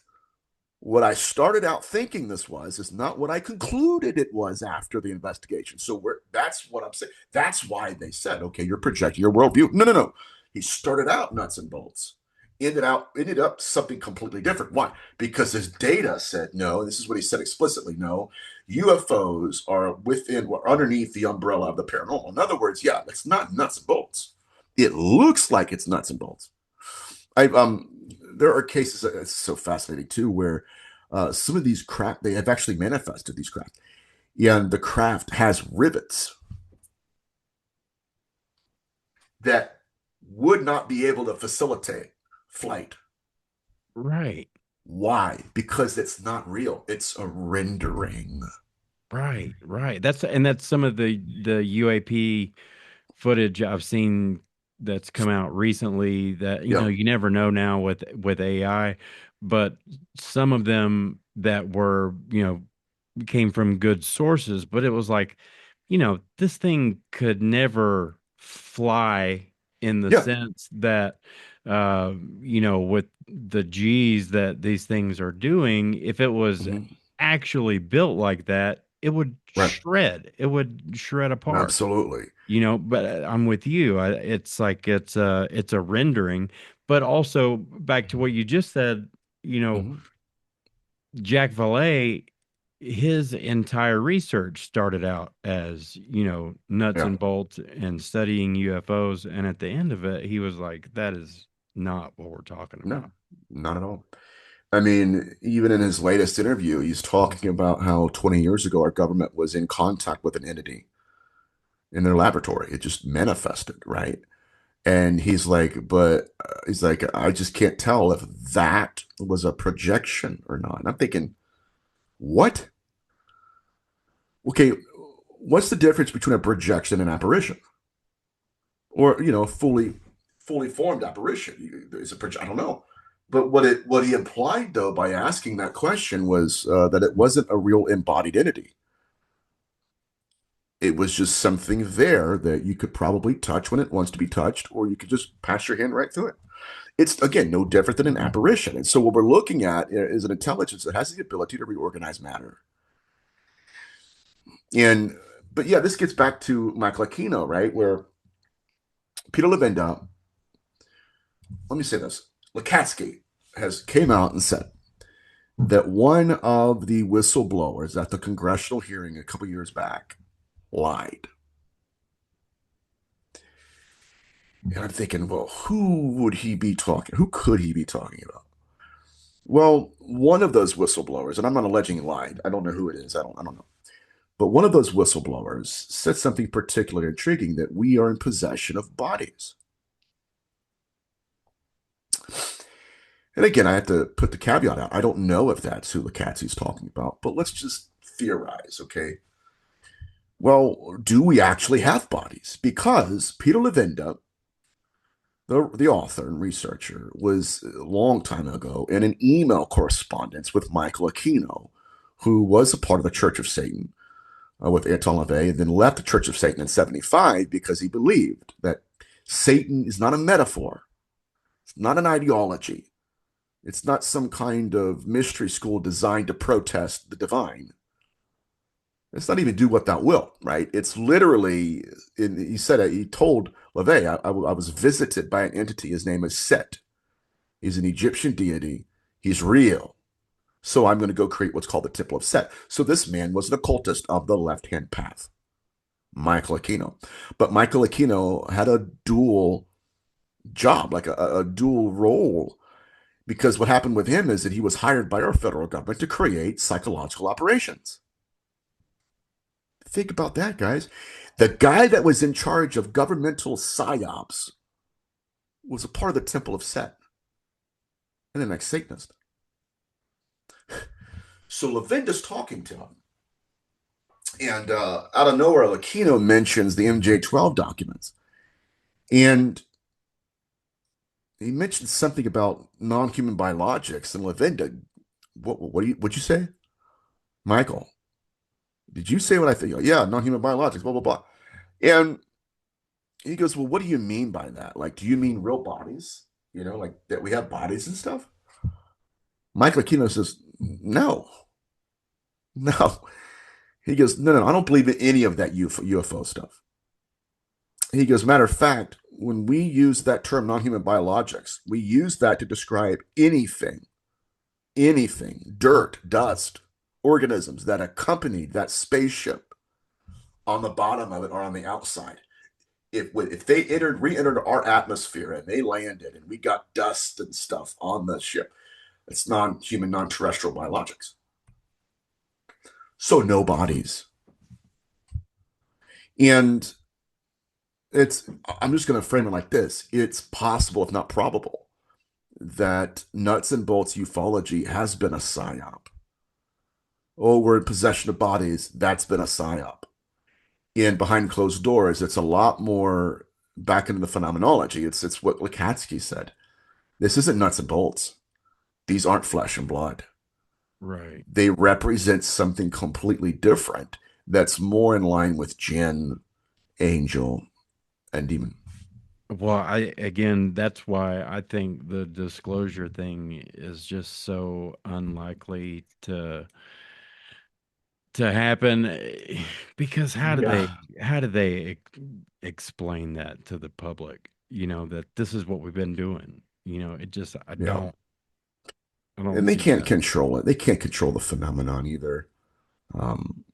what I started out thinking this was is not what I concluded it was after the investigation. So that's what I'm saying. That's why they said, okay, you're projecting your worldview. No, no, no. He started out nuts and bolts, ended up something completely different. Why? Because his data said no, and this is what he said explicitly, no, UFOs are within or underneath the umbrella of the paranormal. In other words, yeah, it's not nuts and bolts. It looks like it's nuts and bolts. I There are cases, it's so fascinating too, where some of these craft, they have actually manifested these craft, and the craft has rivets that would not be able to facilitate flight. Right. Why? Because it's not real. It's a rendering. Right. Right. That's some of the UAP footage I've seen that's come out recently that Yeah. you never know now with AI, but some of them that were, came from good sources, but it was like, this thing could never fly in the Yeah. sense that, with the G's that these things are doing, if it was Mm-hmm. actually built like that, Right. it would shred apart. Absolutely. But I'm with you. It's like it's a rendering, but also back to what you just said, you know, Mm-hmm. Jack Valet, his entire research started out as, nuts Yeah. and bolts and studying UFOs. And at the end of it, he was like, that is not what we're talking No, about. not at all. I mean, even in his latest interview, he's talking about how 20 years ago our government was in contact with an entity in their laboratory. It just manifested, right? And he's like, I just can't tell if that was a projection or not. And I'm thinking, what? Okay, what's the difference between a projection and apparition? Or, fully formed apparition. Is a I don't know. But what he implied though by asking that question was that it wasn't a real embodied entity. It was just something there that you could probably touch when it wants to be touched, or you could just pass your hand right through it. It's again no different than an apparition. And so what we're looking at is an intelligence that has the ability to reorganize matter. And but yeah, this gets back to Michael Aquino, right? Where Peter Levenda, let me say this, Lukatsky has came out and said that one of the whistleblowers at the congressional hearing a couple years back lied. And I'm thinking, well, who would he be talking? Who could he be talking about? Well, one of those whistleblowers, and I'm not alleging he lied. I don't know who it is. I don't know. But one of those whistleblowers said something particularly intriguing that we are in possession of bodies. And again, I have to put the caveat out. I don't know if that's who Lukatsi's talking about, but let's just theorize, okay? Well, do we actually have bodies? Because Peter Levenda, the author and researcher, was a long time ago in an email correspondence with Michael Aquino, who was a part of the Church of Satan with Anton LaVey, and then left the Church of Satan in 75 because he believed that Satan is not a metaphor, it's not an ideology, it's not some kind of mystery school designed to protest the divine. It's not even do what thou wilt, right? It's literally, he said it, he told LaVey, I was visited by an entity. His name is Set. He's an Egyptian deity. He's real. So I'm going to go create what's called the Temple of Set. So this man was an occultist of the left hand path, Michael Aquino. But Michael Aquino had a dual job, like a dual role, because what happened with him is that he was hired by our federal government to create psychological operations. Think about that, guys. The guy that was in charge of governmental psyops was a part of the Temple of Set and an ex-Satanist. So Levinda's talking to him. And out of nowhere, Aquino mentions the MJ12 documents. And he mentioned something about non-human biologics. And Levinda, what'd you say? Michael, did you say what I think? Yeah, non-human biologics, blah, blah, blah. And he goes, well, what do you mean by that? Like, do you mean real bodies? Like that we have bodies and stuff? Michael Aquino says, no, no. He goes, no, no, I don't believe in any of that UFO stuff. He goes, matter of fact, when we use that term non-human biologics, we use that to describe anything, dirt, dust, organisms that accompanied that spaceship on the bottom of it or on the outside. If they re-entered our atmosphere and they landed and we got dust and stuff on the ship, it's non-human, non-terrestrial biologics. So no bodies. And I'm just going to frame it like this. It's possible, if not probable, that nuts and bolts ufology has been a psyop. Oh, we're in possession of bodies. That's been a psyop. And behind closed doors, it's a lot more back into the phenomenology. It's what Lukatsky said. This isn't nuts and bolts. These aren't flesh and blood. Right. They represent something completely different that's more in line with jinn, angel, and demon. Well, again, that's why I think the disclosure thing is just so unlikely to happen because Yeah. how do they explain that to the public? That this is what we've been doing. It just Yeah. I don't And they see can't that. control it. They can't control the phenomenon either. Um,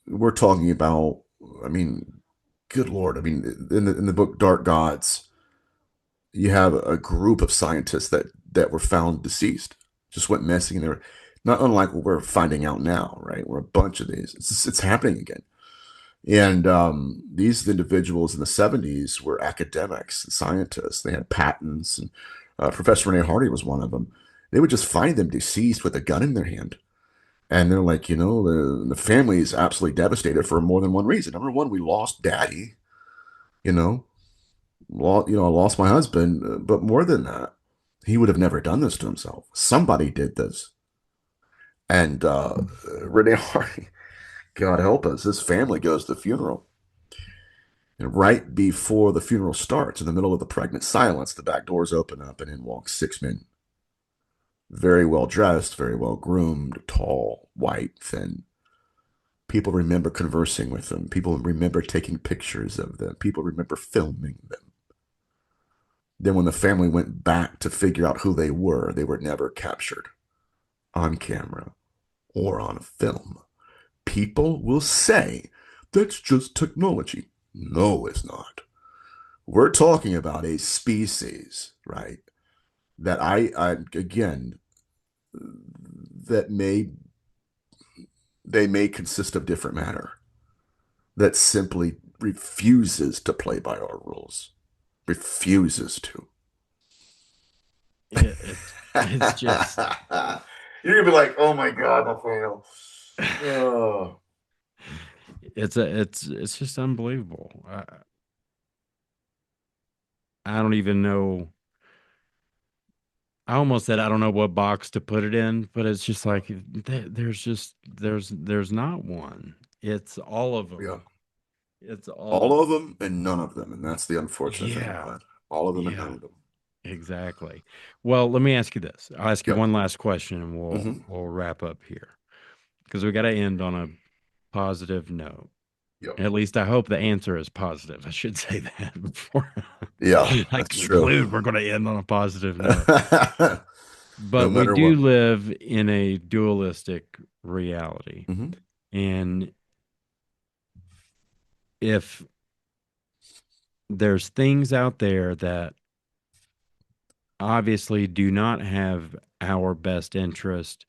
we're talking about, I mean, good Lord. I mean, in the book Dark Gods, you have a group of scientists that were found deceased, just went missing. And they were not unlike what we're finding out now, right? We're a bunch of these. It's happening again. And these individuals in the 70s were academics and scientists. They had patents, and Professor Renee Hardy was one of them. They would just find them deceased with a gun in their hand. And they're like, the family is absolutely devastated for more than one reason. Number one, we lost daddy, you know, I lost my husband. But more than that, he would have never done this to himself. Somebody did this. And Renee Hardy, God help us, his family goes to the funeral. And right before the funeral starts, in the middle of the pregnant silence, the back doors open up and in walk six men. Very well dressed, very well groomed, tall, white, thin. People remember conversing with them. People remember taking pictures of them. People remember filming them. Then, when the family went back to figure out who they were never captured on camera or on film. People will say that's just technology. No, it's not. We're talking about a species, right? That again, that they may consist of different matter that simply refuses to play by our rules, refuses to. It's just You're gonna be like, oh my God, Nathaniel. Oh, it's just unbelievable. I don't even know. I almost said I don't know what box to put it in, but it's just like there's not one. It's all of yeah. them. It's all of All of them. them and none of them. And that's the unfortunate thing Yeah. about it. All of them and none Yeah. of them. Exactly. Well, let me ask you this. I'll ask you Yep. one last question and we'll Hmm. we'll wrap up here because we got to end on positive no. Yep. At least I hope the answer is positive. I should say that before Yeah, I that's true. conclude we're going to end on a positive note. No But we matter do what. live in a dualistic reality. Hmm. And if there's things out there that obviously do not have our best interest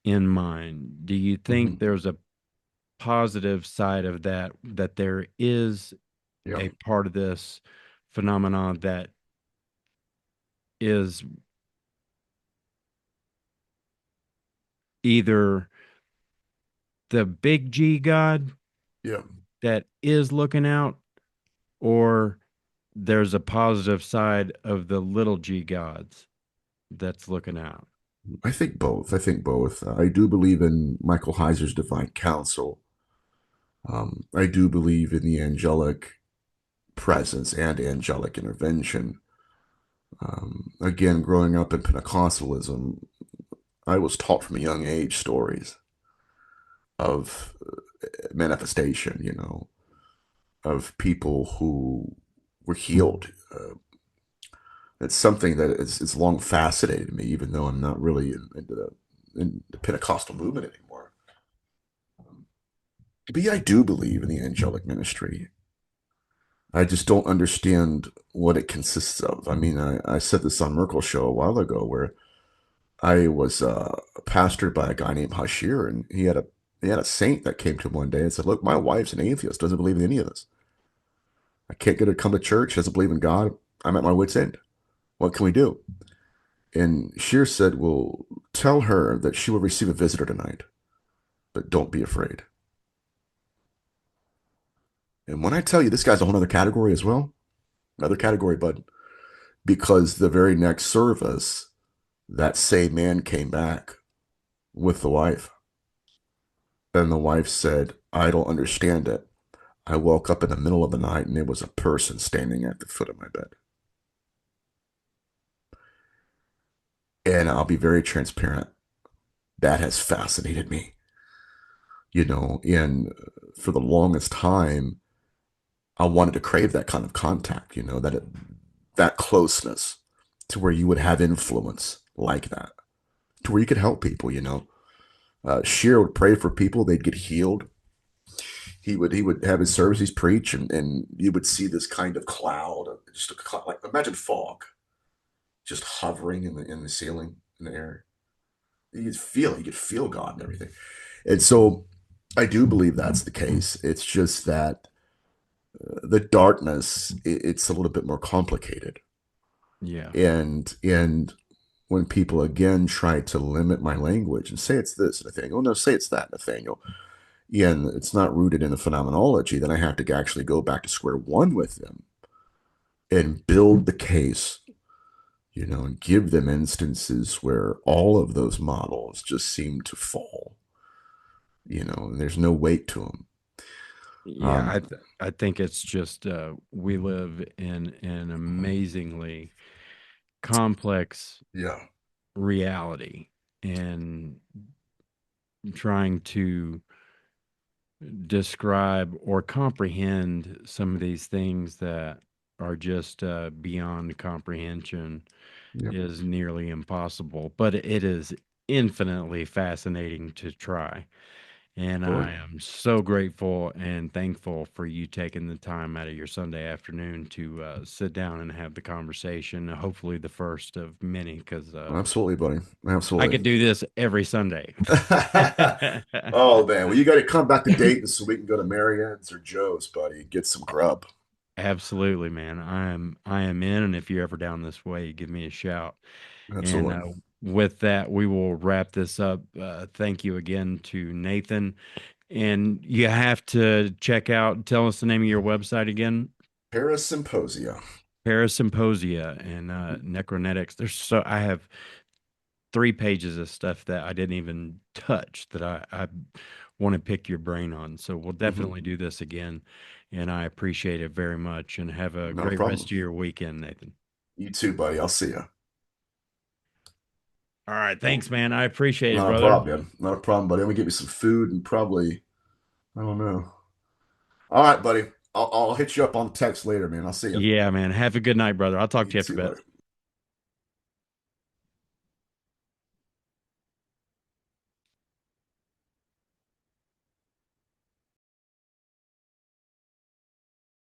in mind, do you think Hmm. there's a positive side of that, that there is Yeah. a part of this phenomenon that is either the big G God Yeah. that is looking out, or there's a positive side of the little G gods that's looking out? I think both. I think both. I do believe in Michael Heiser's divine counsel. I do believe in the angelic presence and angelic intervention. Again, growing up in Pentecostalism, I was taught from a young age stories of manifestation, of people who were healed. It's something that is long fascinated me, even though I'm not really in the Pentecostal movement anymore. But yeah, I do believe in the angelic ministry. I just don't understand what it consists of. I mean, I said this on Merkel's show a while ago where I was pastored by a guy named Hashir, and he had a saint that came to him one day and said, "Look, my wife's an atheist, doesn't believe in any of this. I can't get her to come to church, doesn't believe in God. I'm at my wit's end. What can we do?" And Shear said, "Well, tell her that she will receive a visitor tonight, but don't be afraid." And when I tell you this guy's a whole other category as well, another category, bud, because the very next service, that same man came back with the wife. And the wife said, "I don't understand it. I woke up in the middle of the night and there was a person standing at the foot of my bed." And I'll be very transparent. That has fascinated me, and for the longest time, I wanted to crave that kind of contact, that closeness to where you would have influence like that, to where you could help people, Sheer would pray for people, they'd get healed. He would have his services preach, and you would see this kind of cloud, just a cloud, like imagine fog, just hovering in the ceiling, in the air. You could feel God and everything. And so I do believe that's the case. It's just that the darkness, it's a little bit more complicated. Yeah. And when people again try to limit my language and say it's this, Nathaniel, no, say it's that, Nathaniel, and it's not rooted in the phenomenology, then I have to actually go back to square one with them and build the case, and give them instances where all of those models just seem to fall, and there's no weight to them. Yeah, Um, I think it's just we live in an amazingly complex yeah, reality, and trying to describe or comprehend some of these things that are just beyond comprehension yeah, is nearly impossible, but it is infinitely fascinating to try. And I sure. am so grateful and thankful for you taking the time out of your Sunday afternoon to sit down and have the conversation. Hopefully, the first of many, because Absolutely, buddy. I could Absolutely. do this every Sunday. Oh man, well you got to come back to Dayton so we can go to Marianne's or Joe's, buddy, and get some grub. Absolutely, man. I am in, and if you're ever down this way, give me a shout. And Absolutely. with that, we will wrap this up. Thank you again to Nathan. And you have to check out, tell us the name of your website again. Paris Symposia. Parasymposia and Necronetics. I have 3 pages of stuff that I didn't even touch that I want to pick your brain on. So we'll Hmm. definitely do this again. And I appreciate it very much. And have a Not a great rest problem. of your weekend, Nathan. You too, buddy. I'll see you. All right. Thanks, man. I appreciate it, Not a brother. problem, man. Not a problem, buddy. I'm gonna get me some food and probably I don't know. All right, buddy. I'll hit you up on text later, man. I'll see you. Yeah, man. Have a good night, brother. I'll talk You to you after too, bed. buddy.